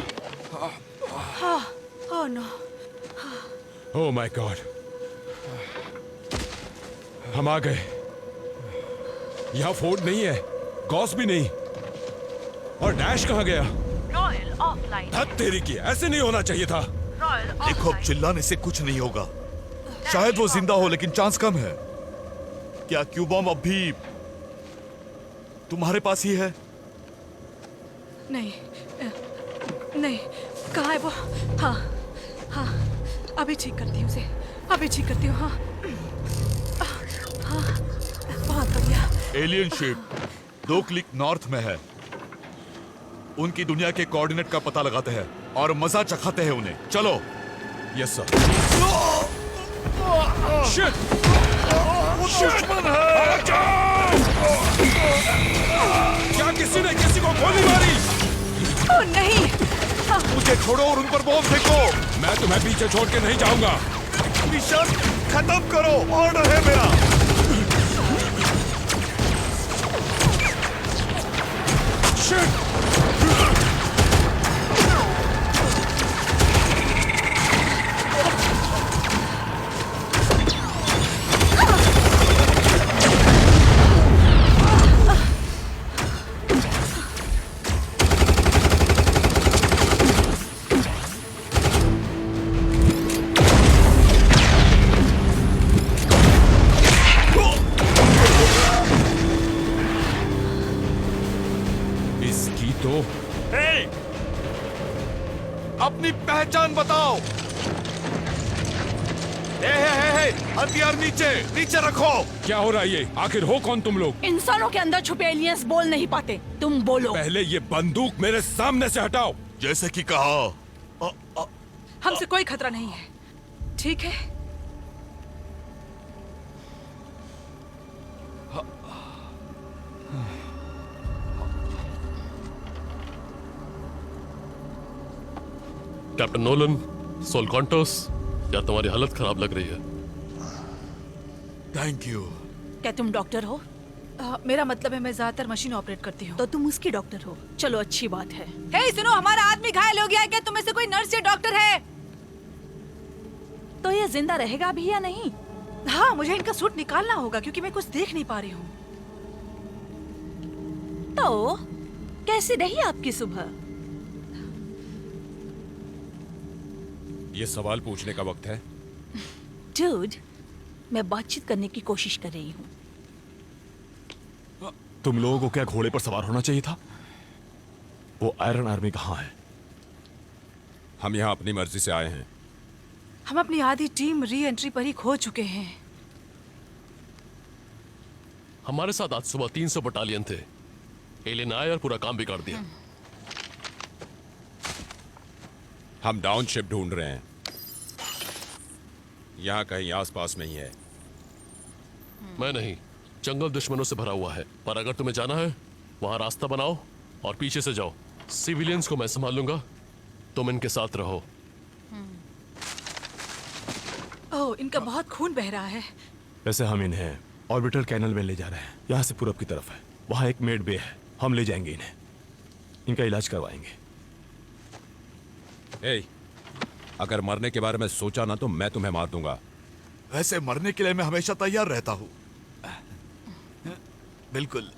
Oh no. Oh my God, हम आ गए। यहाँ फोर्ड नहीं है, गॉस भी नहीं, और डैश कहाँ गया? Royal offline. हद तेरी की, ऐसे नहीं होना चाहिए था। देखो, अब चिल्लाने से कुछ नहीं होगा। शायद वो जिंदा हो, लेकिन चांस कम है। क्या क्यू बॉम्ब अब भी तुम्हारे पास ही है? नहीं, नहीं, कहाँ है वो? हाँ, हाँ, अभी ठीक करती हूँ उसे, अभी ठीक करती हूँ। हाँ, हाँ, बहुत बढ़िया। एलियन शिप 2 क्लिक नॉर्थ में है। उनकी दुनिया के कोऑर्डिनेट का पता लगाते हैं और मजा चखाते हैं उन्हें। चलो। Yes sir. शिट! दुश्मन है। क्या किसी ने किसी को गोली मारी? ओह नहीं। मुझे छोड़ो और उन पर बॉम्ब फेंको। मैं तुम्हें पीछे छोड़ के नहीं जाऊंगा। मिशन खत्म करो, ऑर्डर है मेरा। शिट! इसकी तो अपनी पहचान बताओ। हे, हथियार नीचे नीचे रखो। क्या हो रहा है ये? आखिर हो कौन तुम लोग? इंसानों के अंदर छुपे एलियंस बोल नहीं पाते, तुम बोलो। पहले ये बंदूक मेरे सामने से हटाओ। जैसे कि कहा, हमसे कोई खतरा नहीं है, ठीक है? कैप्टन नोलन, सोल कॉन्टोस, क्या तुम्हारी हालत खराब लग रही है? Thank you. क्या तुम डॉक्टर हो? मेरा मतलब है मैं ज्यादातर मशीन ऑपरेट करती हूँ। तो तुम उसकी डॉक्टर हो। चलो, अच्छी बात है। हे सुनो, हमारा आदमी घायल हो गया है। क्या तुम में से कोई नर्स या डॉक्टर है? तो ये जिंदा रहेगा भी या नहीं? हाँ, मुझे इनका सूट निकालना होगा क्योंकि मैं कुछ देख नहीं पा रही हूँ। तो कैसी रही आपकी सुबह? ये सवाल पूछने का वक्त है? डूड, मैं बातचीत करने की कोशिश कर रही हूँ। तुम लोगों को क्या घोड़े पर सवार होना चाहिए था? वो आयरन आर्मी कहाँ है? हम यहाँ अपनी मर्जी से आए हैं। हम अपनी आधी टीम री एंट्री पर ही खो चुके हैं। हमारे साथ आज सुबह 300 बटालियन थे। एलियन आए और पूरा काम बिगाड़ दिया। हम डाउनशिप ढूंढ रहे हैं, यहाँ कहीं आसपास नहीं है। मैं नहीं, जंगल दुश्मनों से भरा हुआ है। पर अगर तुम्हें जाना है, वहां रास्ता बनाओ और पीछे से जाओ। सिविलियंस को मैं संभाल लूंगा, तुम इनके साथ रहो। ओह, इनका बहुत खून बह रहा है। वैसे हम इन्हें ऑर्बिटल कैनल में ले जा रहे हैं। यहाँ से पूरब की तरफ है, वहाँ एक मेड बे है। हम ले जाएंगे इन्हें, इनका इलाज करवाएंगे। ए, अगर मरने के बारे में सोचा ना तो मैं तुम्हें मार दूंगा। वैसे मरने के लिए मैं हमेशा तैयार रहता हूँ। बिल्कुल।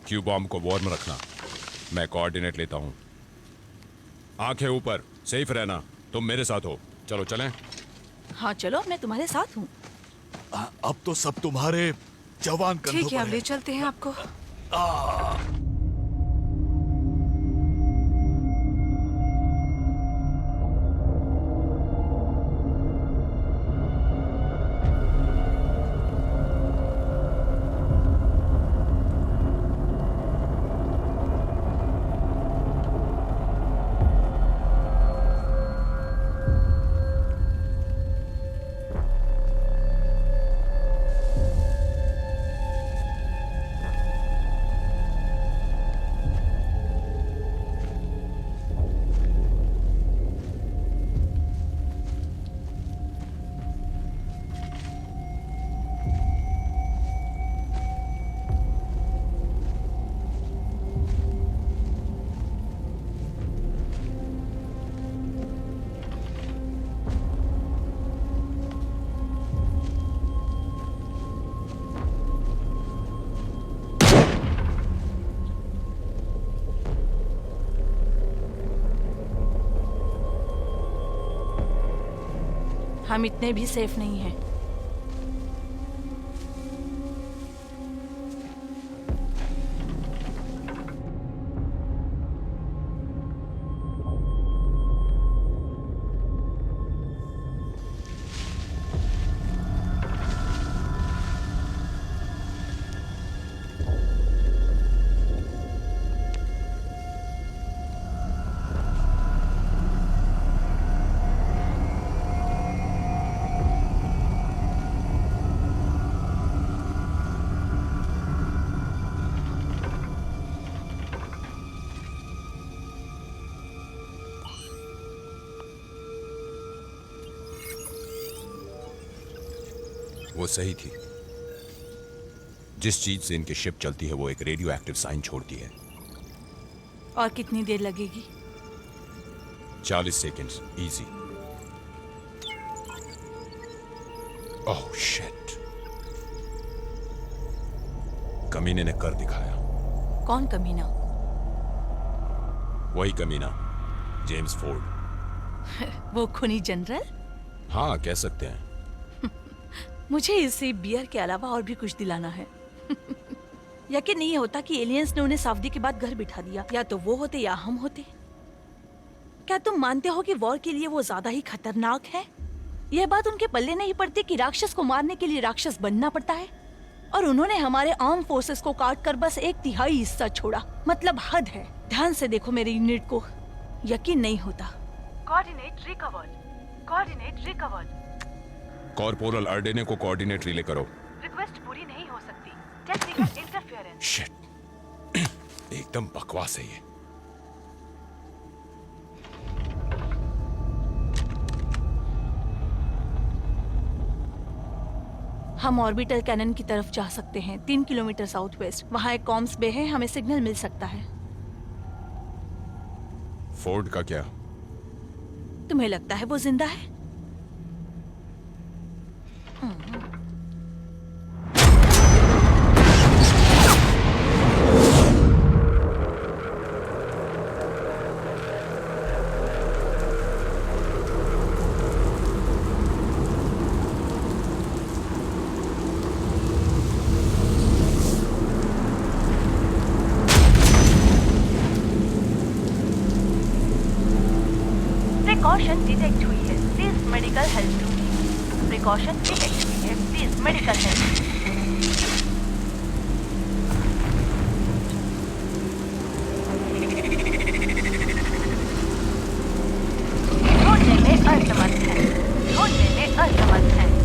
क्यू बॉम्ब को वॉर्म रखना, मैं कोऑर्डिनेट लेता हूँ। आंखें ऊपर, सेफ रहना। तुम मेरे साथ हो, चलो चलें। हाँ चलो, मैं तुम्हारे साथ हूँ। अब तो सब तुम्हारे जवान कंधों ठीक है, पर अब ले चलते हैं आपको। हम इतने भी सेफ नहीं हैं। वो सही थी। जिस चीज से इनकी शिप चलती है वो एक रेडियो एक्टिव साइन छोड़ती है। और कितनी देर लगेगी? 40 सेकंड्स इजी। ओह शिट, कमीने ने कर दिखाया। कौन कमीना? वही कमीना, जेम्स फोर्ड। वो खूनी जनरल? हाँ, कह सकते हैं। मुझे इसे बियर के अलावा और भी कुछ दिलाना है। यकीन नहीं होता कि एलियंस ने उन्हें सावधी के बाद घर बिठा दिया। या तो वो होते या हम होते। क्या तुम मानते हो कि वॉर के लिए वो ज्यादा ही खतरनाक है? यह बात उनके पल्ले नहीं पड़ती कि राक्षस को मारने के लिए राक्षस बनना पड़ता है, और उन्होंने हमारे आर्म फोर्सेस को काट कर बस 1/3 हिस्सा छोड़ा। मतलब हद है। ध्यान से देखो मेरे यूनिट को, यकीन नहीं होता। Coordinate recovered. Coordinate recovered. Corporal अर्डेने को कोऑर्डिनेट रिले करो। रिक्वेस्ट पूरी नहीं हो सकती। Technical interference. शिट, एकदम बकवास है ये। हम ऑर्बिटल कैनन की तरफ जा सकते हैं, 3 किलोमीटर साउथ वेस्ट। वहाँ एक कॉम्स बे है, हमें सिग्नल मिल सकता है। फोर्ड का क्या? तुम्हें लगता है वो जिंदा है? प्रिकॉशन डिटेक्ट हुई है, please medical help to me. Precaution detect हुई है, प्लीज मेडिकल हेल्प। ढूंढने में असमर्थ है, ढूंढने में असमर्थ है।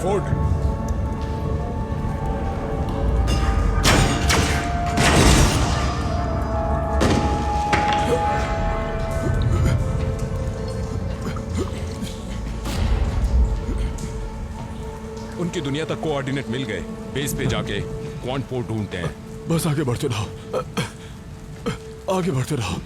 फोर्ड, उनकी दुनिया तक कोऑर्डिनेट मिल गए। बेस पे जाके क्वांट पोर्ट ढूंढते हैं। बस आगे बढ़ते रहो। आगे बढ़ते रहो।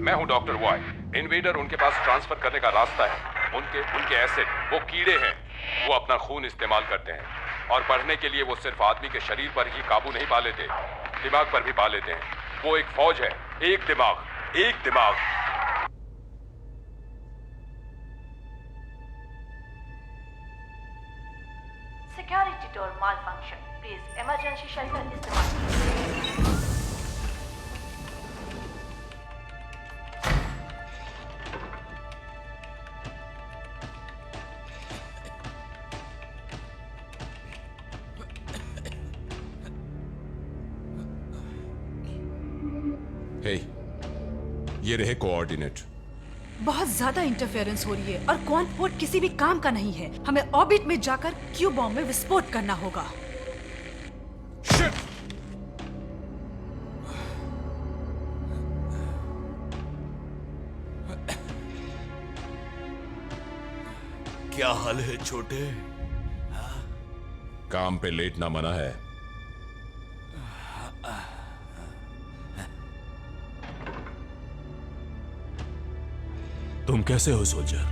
मैं हूं डॉक्टर वॉय। इन्वेडर उनके पास ट्रांसफर करने का रास्ता है। उनके एसिड वो कीड़े हैं। वो अपना खून इस्तेमाल करते हैं और बढ़ने के लिए वो सिर्फ आदमी के शरीर पर ही काबू नहीं पा लेते, दिमाग पर भी पा लेते हैं। वो एक फौज है, एक दिमाग। Security door mall function, please emergency shelter इस्तेमाल कीजिए। हे, ये रहे कोऑर्डिनेट। बहुत ज्यादा इंटरफेरेंस हो रही है और क्वांट पोर्ट किसी भी काम का नहीं है। हमें ऑर्बिट में जाकर क्यू बॉम्ब में विस्फोट करना होगा। क्या हाल है छोटे? काम पे लेटना मना है। तुम कैसे हो सोल्जर?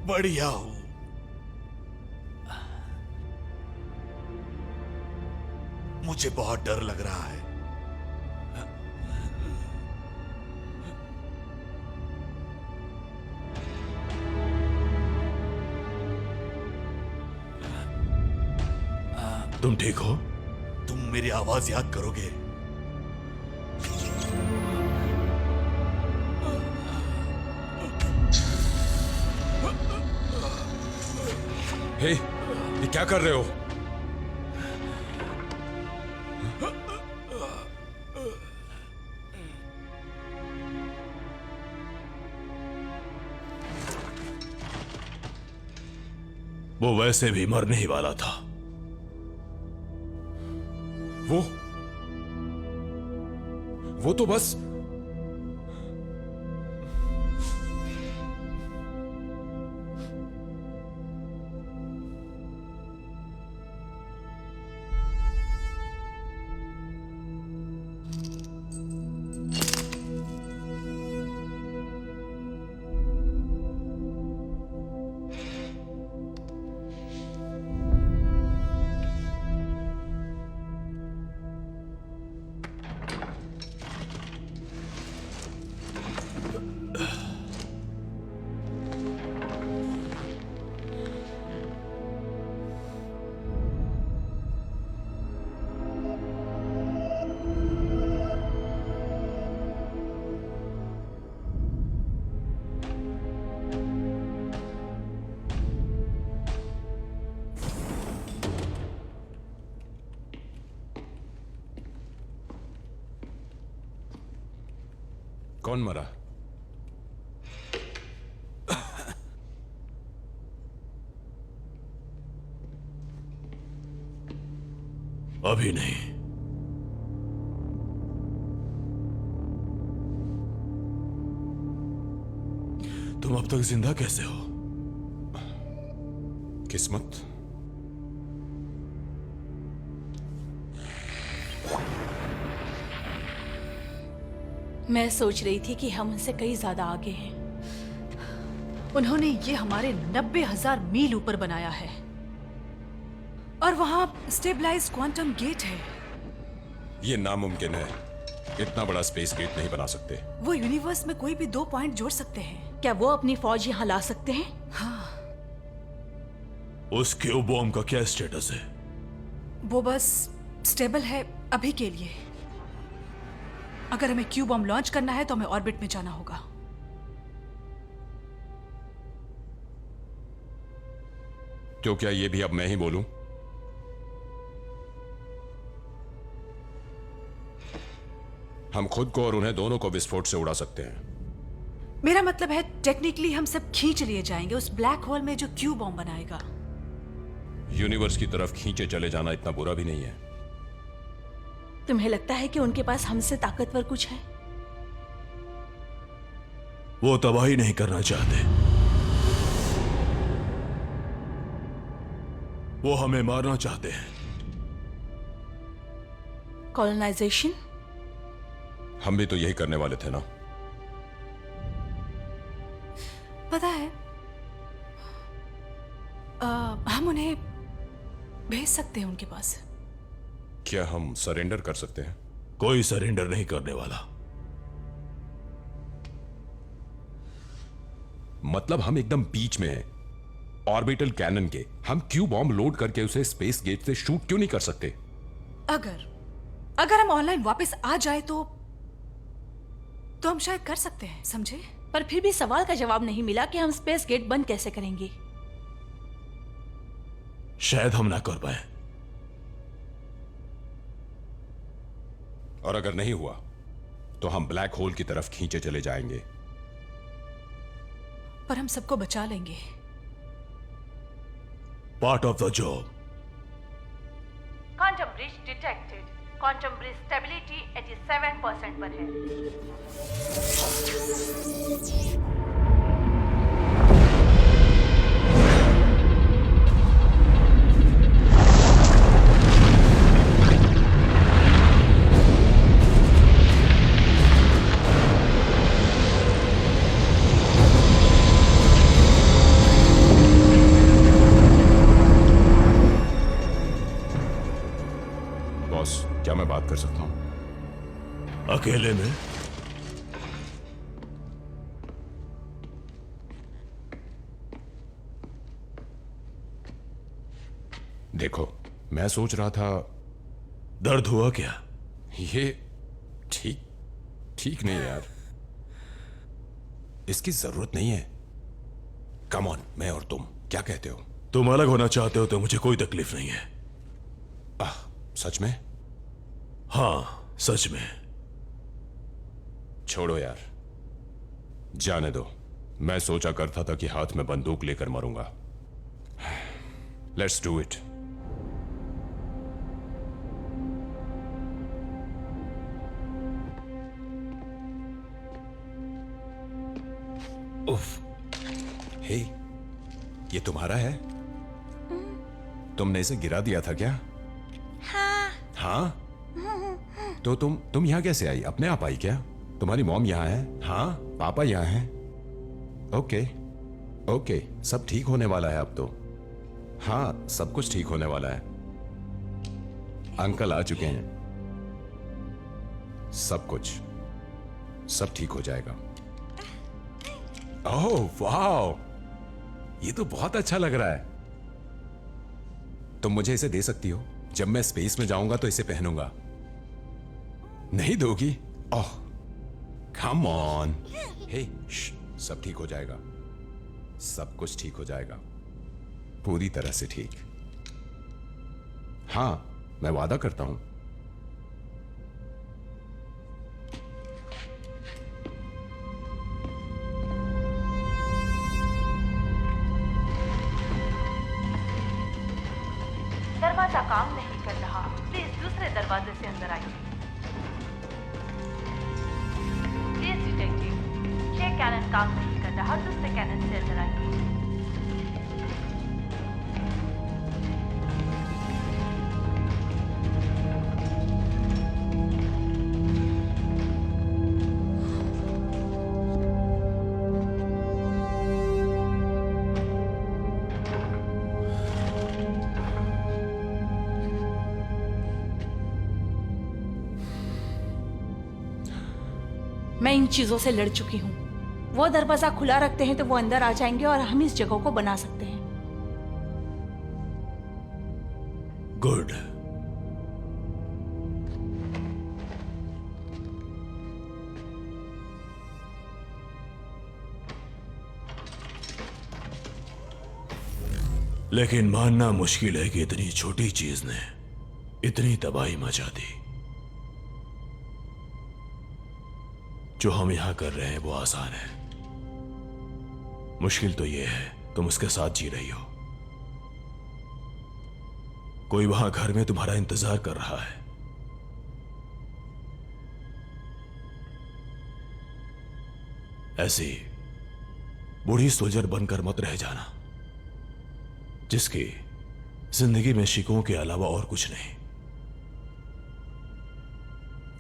बढ़िया हूं। मुझे बहुत डर लग रहा है। तुम ठीक हो? तुम मेरी आवाज याद करोगे? हे, ये क्या कर रहे हो? वो वैसे भी मरने ही वाला था। वो तो बस कौन मरा? अभी नहीं। तुम अब तक जिंदा कैसे हो? किस्मत। मैं सोच रही थी कि हम उनसे कई ज्यादा आगे हैं। उन्होंने ये हमारे 90,000 मील ऊपर बनाया है और वहां स्टेबलाइज्ड क्वांटम गेट है। ये नामुमकिन है। इतना बड़ा स्पेस गेट नहीं बना सकते। वो यूनिवर्स में कोई भी 2 पॉइंट जोड़ सकते हैं। क्या वो अपनी फौज यहाँ ला सकते हैं? उस क्यूब बॉम्ब का क्या स्टेटस है? वो बस स्टेबल है अभी के लिए। अगर हमें क्यू बॉम्ब लॉन्च करना है तो हमें ऑर्बिट में जाना होगा। तो क्या ये भी अब मैं ही बोलूं? हम खुद को और उन्हें दोनों को विस्फोट से उड़ा सकते हैं। मेरा मतलब है टेक्निकली हम सब खींच लिए जाएंगे उस ब्लैक होल में जो क्यू बॉम्ब बनाएगा। यूनिवर्स की तरफ खींचे चले जाना इतना बुरा भी नहीं है। तुम्हें लगता है कि उनके पास हमसे ताकतवर कुछ है? वो तबाही नहीं करना चाहते, वो हमें मारना चाहते हैं। कॉलोनाइजेशन? हम भी तो यही करने वाले थे ना। पता है हम उन्हें भेज सकते हैं उनके पास। क्या हम सरेंडर कर सकते हैं? कोई सरेंडर नहीं करने वाला। मतलब हम एकदम बीच में हैं ऑर्बिटल कैनन के। हम क्यू बॉम्ब लोड करके उसे स्पेस गेट से शूट क्यों नहीं कर सकते? अगर हम ऑनलाइन वापस आ जाए तो हम शायद कर सकते हैं, समझे? पर फिर भी सवाल का जवाब नहीं मिला कि हम स्पेस गेट बंद कैसे करेंगे। शायद हम ना कर पाए। और अगर नहीं हुआ तो हम ब्लैक होल की तरफ खींचे चले जाएंगे। पर हम सबको बचा लेंगे। Part of the job. Quantum bridge detected. Quantum bridge stability 87% पर है। बॉस, क्या मैं बात कर सकता हूं? अकेले में? देखो, मैं सोच रहा था। दर्द हुआ क्या? ये ठीक नहीं है यार। इसकी जरूरत नहीं है। कम ऑन, मैं और तुम क्या कहते हो? तुम अलग होना चाहते हो तो मुझे कोई तकलीफ नहीं है। सच में? हाँ, सच में। छोड़ो यार, जाने दो। मैं सोचा करता था कि हाथ में बंदूक लेकर मरूंगा। Let's do it. उफ, हे, ये तुम्हारा है? तुमने इसे गिरा दिया था क्या? हाँ? तो तुम यहां कैसे आई? अपने आप आई क्या? तुम्हारी मॉम यहां है? हाँ, पापा यहां हैं? ओके, सब ठीक होने वाला है अब तो। हाँ, सब कुछ ठीक होने वाला है। अंकल आ चुके हैं। सब ठीक हो जाएगा। ओह वाह, ये तो बहुत अच्छा लग रहा है। तुम मुझे इसे दे सकती हो? जब मैं स्पेस में जाऊंगा तो इसे पहनूंगा। नहीं दोगी? ओह, कम ऑन। हे, सब ठीक हो जाएगा। सब कुछ ठीक हो जाएगा, पूरी तरह से ठीक। हाँ, मैं वादा करता हूं। दरवाजा काम नहीं कर रहा, प्लीज दूसरे दरवाजे से अंदर आइए। प्लीज डिटेक्टिव, ये कैनन काम नहीं कर रहा, दूसरे कैनन से अंदर आइए। मैं इन चीजों से लड़ चुकी हूं। वो दरवाजा खुला रखते हैं तो वो अंदर आ जाएंगे और हम इस जगह को बना सकते हैं। गुड। लेकिन मानना मुश्किल है कि इतनी छोटी चीज ने इतनी तबाही मचा दी। जो हम यहां कर रहे हैं वो आसान है, मुश्किल तो ये है तुम उसके साथ जी रही हो। कोई वहां घर में तुम्हारा इंतजार कर रहा है। ऐसी बूढ़ी सोल्जर बनकर मत रह जाना जिसकी जिंदगी में शिकों के अलावा और कुछ नहीं।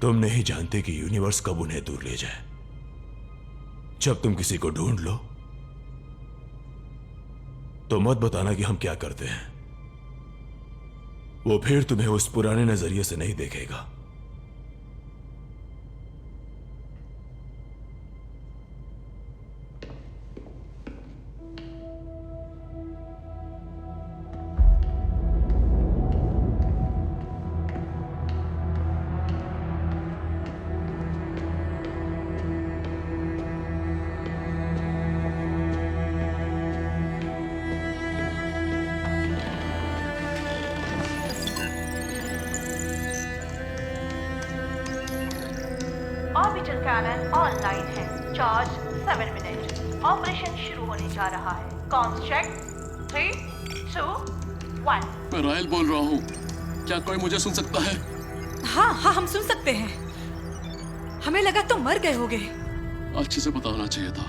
तुम नहीं जानते कि यूनिवर्स कब उन्हें दूर ले जाए। जब तुम किसी को ढूंढ लो तो मत बताना कि हम क्या करते हैं। वो फिर तुम्हें उस पुराने नजरिए से नहीं देखेगा। ऑर्बिटल कैनन ऑनलाइन है। Charge 7 minute. ऑपरेशन शुरू होने जा रहा है। Comms check 3, 2, 1। मैं रायल बोल रहा हूँ, क्या कोई मुझे सुन सकता है? हाँ हाँ, हम सुन सकते हैं। हमें लगा तुम मर गए होगे। अच्छे से पता होना चाहिए था।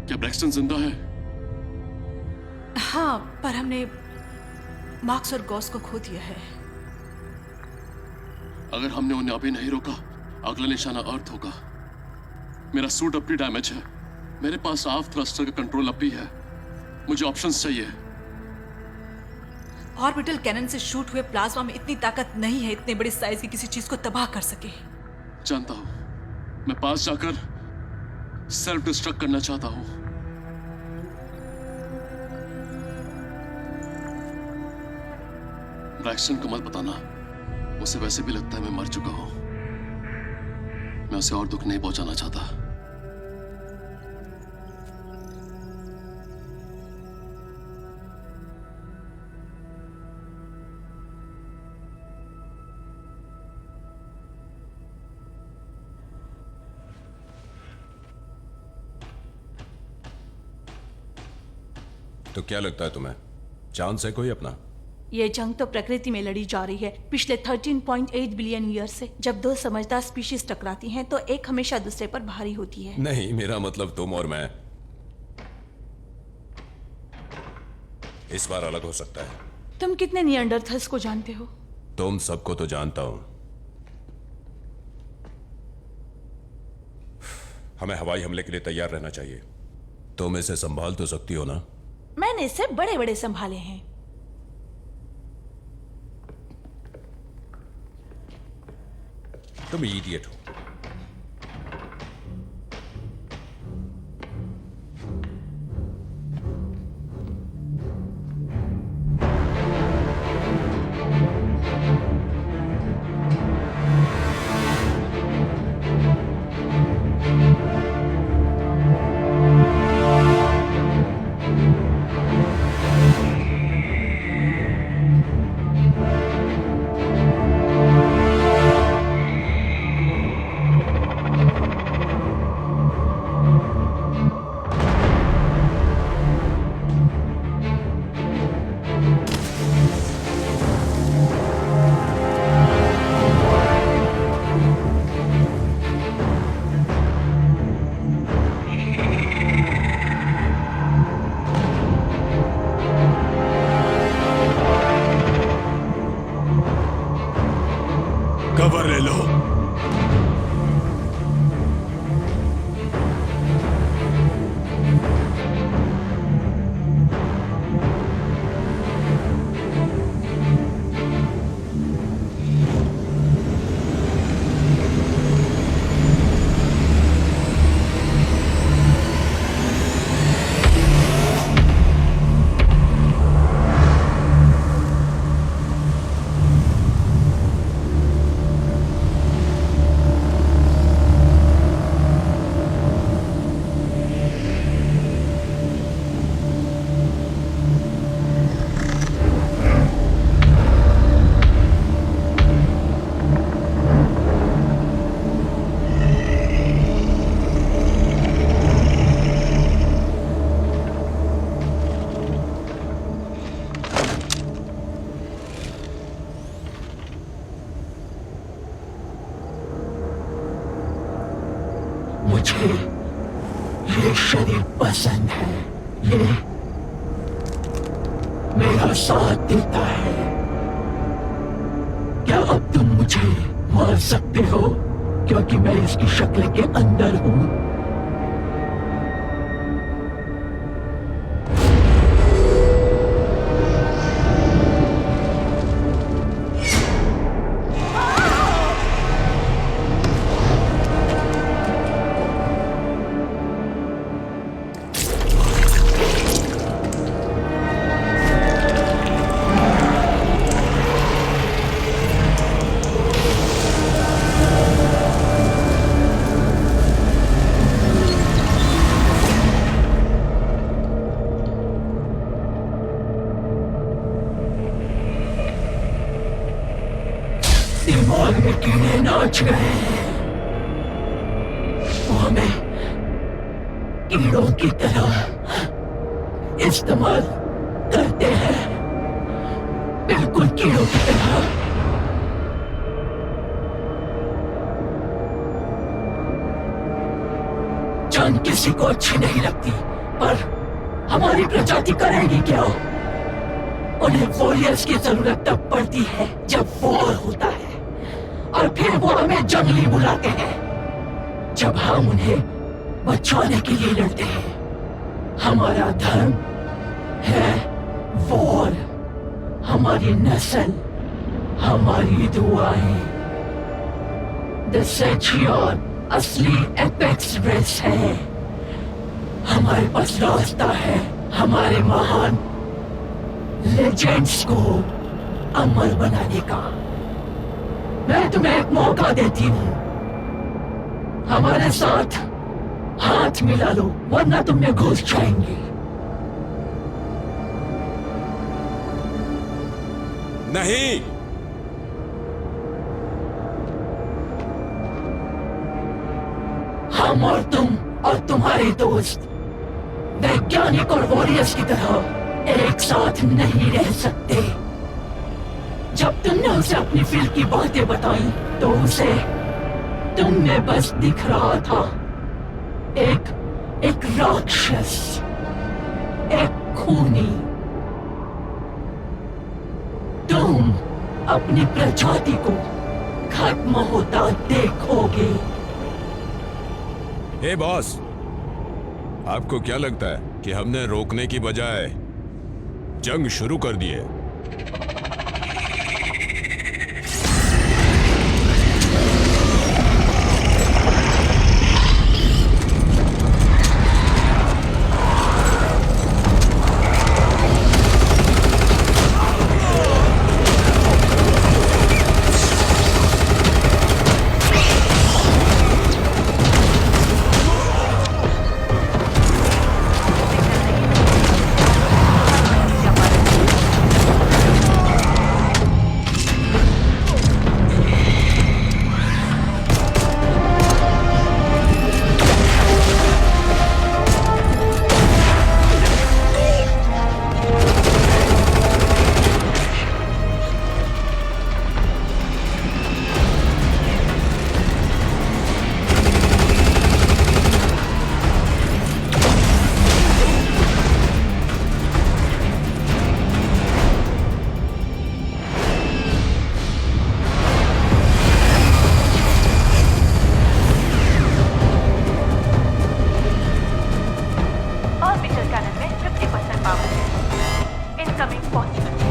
क्या ब्रैक्सटन जिंदा है? हाँ, पर हमने मार्क्स और गॉस को खो दिया है। अगर हमने उन्हें अभी नहीं रोका, अगला निशाना अर्थ होगा। मेरा सूट अब भी डैमेज है। मेरे पास आफ थ्रस्टर का कंट्रोल अब भी है। मुझे ऑप्शंस चाहिए। ऑर्बिटल कैनन से शूट हुए प्लाज्मा में इतनी ताकत नहीं है इतने बड़े साइज की किसी चीज को तबाह कर सके। जानता हूं, मैं पास जाकर सेल्फ डिस्ट्रक्ट करना चाहता हूं। ब्रैक्सटन को मत बताना। उसे वैसे भी लगता है मैं मर चुका हूं। मैं उसे और दुख नहीं पहुंचाना चाहता। तो क्या लगता है तुम्हें, चांस है कोई अपना? ये जंग तो प्रकृति में लड़ी जा रही है पिछले 13.8 बिलियन ईयर से। जब दो समझदार स्पीशीज टकराती हैं तो एक हमेशा दूसरे पर भारी होती है। नहीं, मेरा मतलब तुम और मैं इस बार अलग हो सकता है। तुम कितने नियंडरथल्स को जानते हो? तुम सबको तो जानता हूं। हमें हवाई हमले के लिए तैयार रहना चाहिए। तुम इसे संभाल तो सकती हो ना? मैंने इससे बड़े बड़े संभाले हैं। तुम इडियट हो। मुझे ये शरीर पसंद है, ये मेरा साथ देता है। क्या अब तुम मुझे मार सकते हो क्योंकि मैं इसकी शक्ल के अंदर हूं? दिमाग में कीड़े नाच गए हैं। वो हमें कीड़ों की तरह इस्तेमाल करते हैं, बिल्कुल कीड़ों की तरह। जान किसी को अच्छी नहीं लगती, पर हमारी प्रजाति करेगी क्या? उन्हें वॉरियर्स की जरूरत तब पड़ती है जब वॉर होता है, और फिर वो हमें जंगली बुलाते हैं जब हम उन्हें बचाने के लिए लड़ते हैं। हमारा धर्म है वॉर, हमारी नस्ल, हमारी दुआएं। द सेचियन असली एपेक्स रेस है। हमारे पास रास्ता है हमारे महान लेजेंड्स को अमर बनाने का। मैं तुम्हें एक मौका देती हूँ, हमारे साथ हाथ मिला लो, वरना तुम में घुस जाएंगे। नहीं, हम और तुम और तुम्हारे दोस्त वैज्ञानिक और वॉरियर्स की तरह एक साथ नहीं रह सकते। जब तुमने उसे अपनी फील्ड की बातें बताई तो उसे तुम में बस दिख रहा था एक राक्षस, एक खूनी। तुम अपनी प्रजाति को खत्म होता देखोगे। हे बॉस, आपको क्या लगता है कि हमने रोकने की बजाय जंग शुरू कर दी है?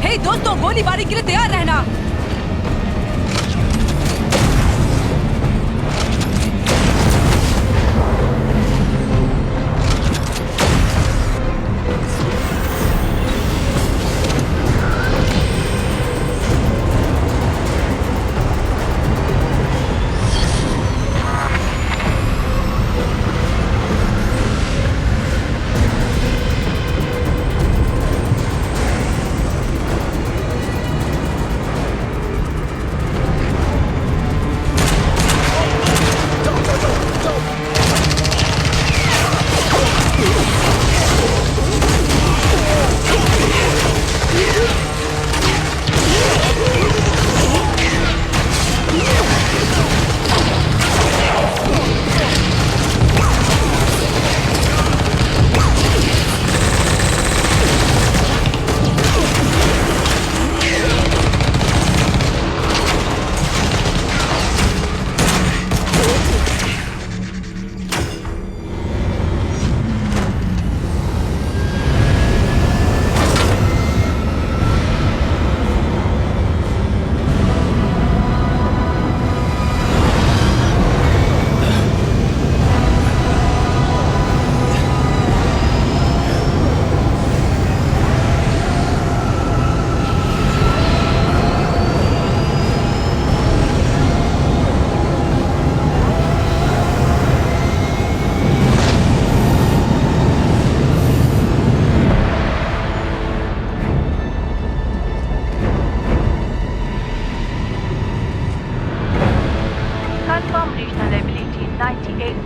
हे दोस्तों, गोलीबारी के लिए तैयार रहना।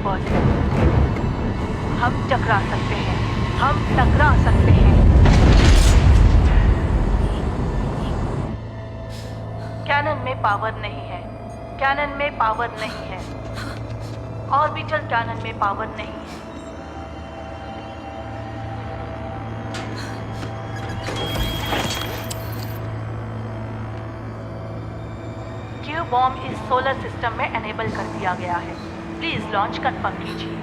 वर्ड है। हम टकरा सकते हैं, हम टकरा सकते हैं। कैनन में पावर नहीं है, कैनन में पावर नहीं है, ऑर्बिटल कैनन में पावर नहीं है। क्यू बॉम्ब इस सोलर सिस्टम में एनेबल कर दिया गया है। प्लीज लॉन्च कंफर्म कीजिए।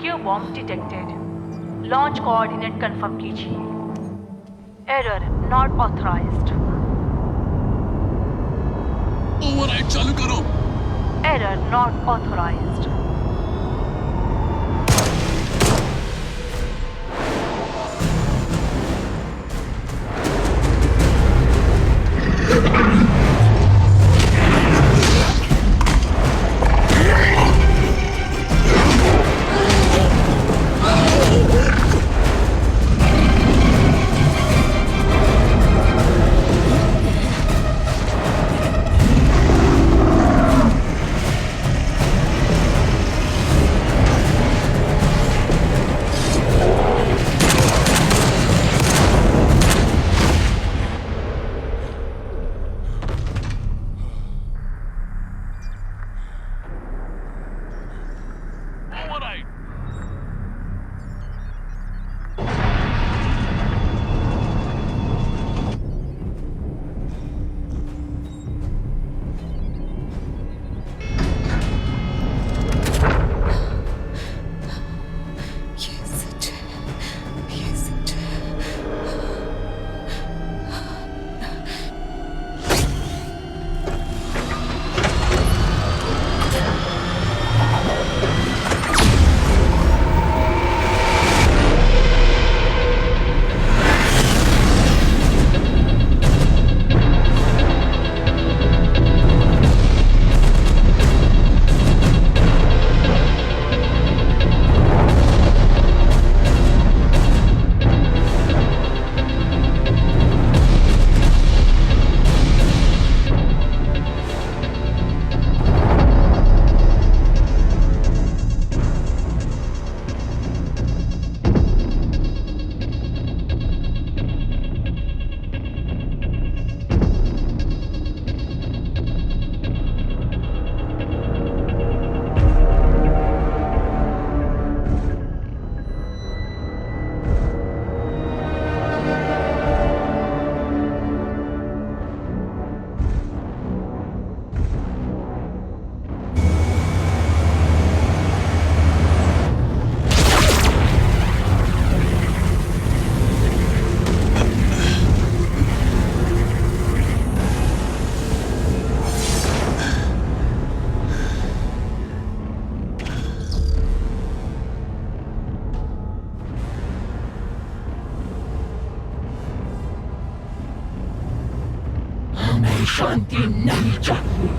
Q bomb detected. Launch coordinate confirm कीजिए। Error not authorised. ओवरराइड चालू करो। Error not authorised. शांति नहीं चाहिए।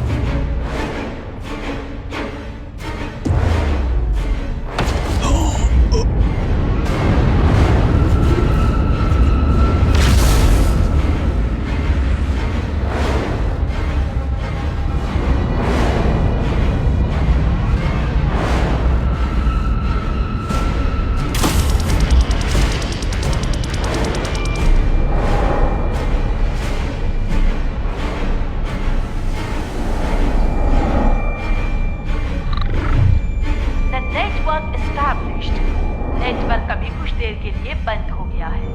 नेटवर्क अभी कुछ देर के लिए बंद हो गया है।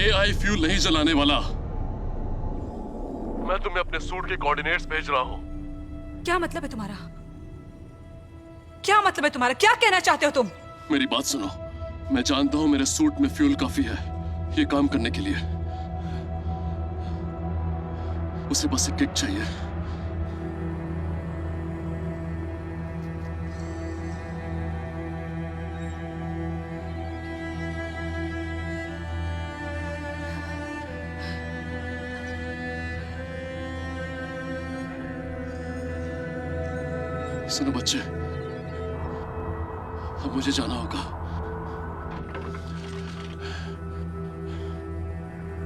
एआई फ्यूल नहीं जलाने वाला। मैं तुम्हें अपने सूट के कोऑर्डिनेट्स भेज रहा हूं। क्या मतलब है तुम्हारा? क्या मतलब है तुम्हारा? क्या कहना चाहते हो तुम? मेरी बात सुनो। मैं जानता हूं मेरे सूट में फ्यूल काफी है ये काम करने के लिए। उसे बस एक किक चाहिए। सुनो बच्चे, अब मुझे जाना होगा।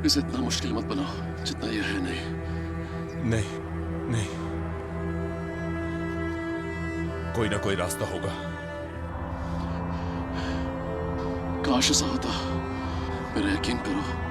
इसे इतना मुश्किल मत बनाओ जितना यह है। नहीं नहीं कोई ना कोई रास्ता होगा। काश ऐसा होता, मेरा यकीन करो।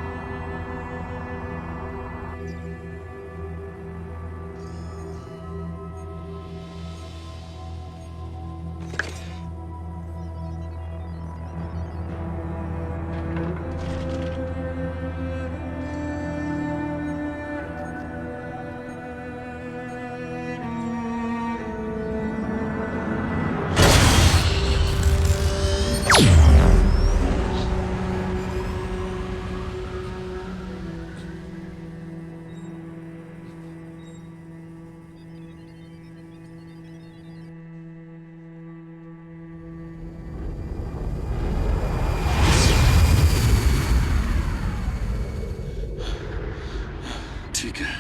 ठीक है।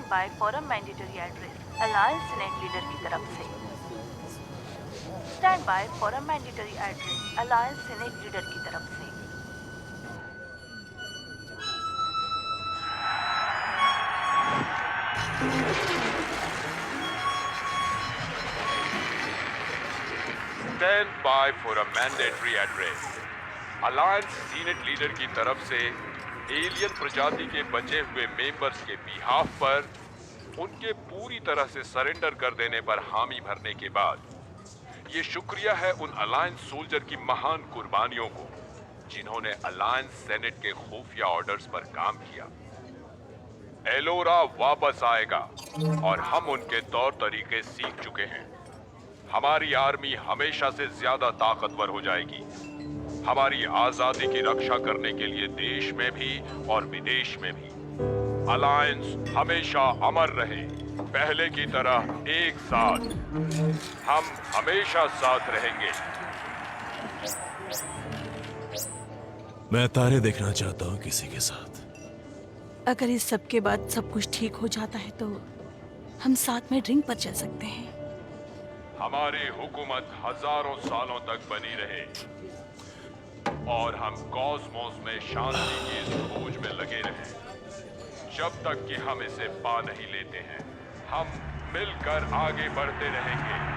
By for a mandatory address alliance senate leader की तरफ से। Stand by for a mandatory address alliance senate leader की तरफ से। Stand by for a mandatory address alliance senate leader की तरफ से एलियन प्रजाति के बचे हुए मेंबर्स के बिहाफ पर उनके पूरी तरह से सरेंडर कर देने पर हामी भरने के बाद ये शुक्रिया है उन अलायंस सोल्जर की महान कुर्बानियों को जिन्होंने अलायंस सेनेट के खुफिया ऑर्डर्स पर काम किया। एलोरा वापस आएगा और हम उनके तौर तरीके सीख चुके हैं। हमारी आर्मी हमेशा से ज्यादा ताकतवर हो जाएगी। हमारी आजादी की रक्षा करने के लिए देश में भी और विदेश में भी अलायंस हमेशा अमर रहे, पहले की तरह एक साथ। हम हमेशा साथ रहेंगे। मैं तारे देखना चाहता हूँ किसी के साथ। अगर इस सब के बाद सब कुछ ठीक हो जाता है तो हम साथ में ड्रिंक पर चल सकते हैं। हमारी हुकूमत हजारों सालों तक बनी रहे और हम कॉस्मोस में शांति की इस खोज में लगे रहे जब तक कि हम इसे पा नहीं लेते हैं। हम मिलकर आगे बढ़ते रहेंगे।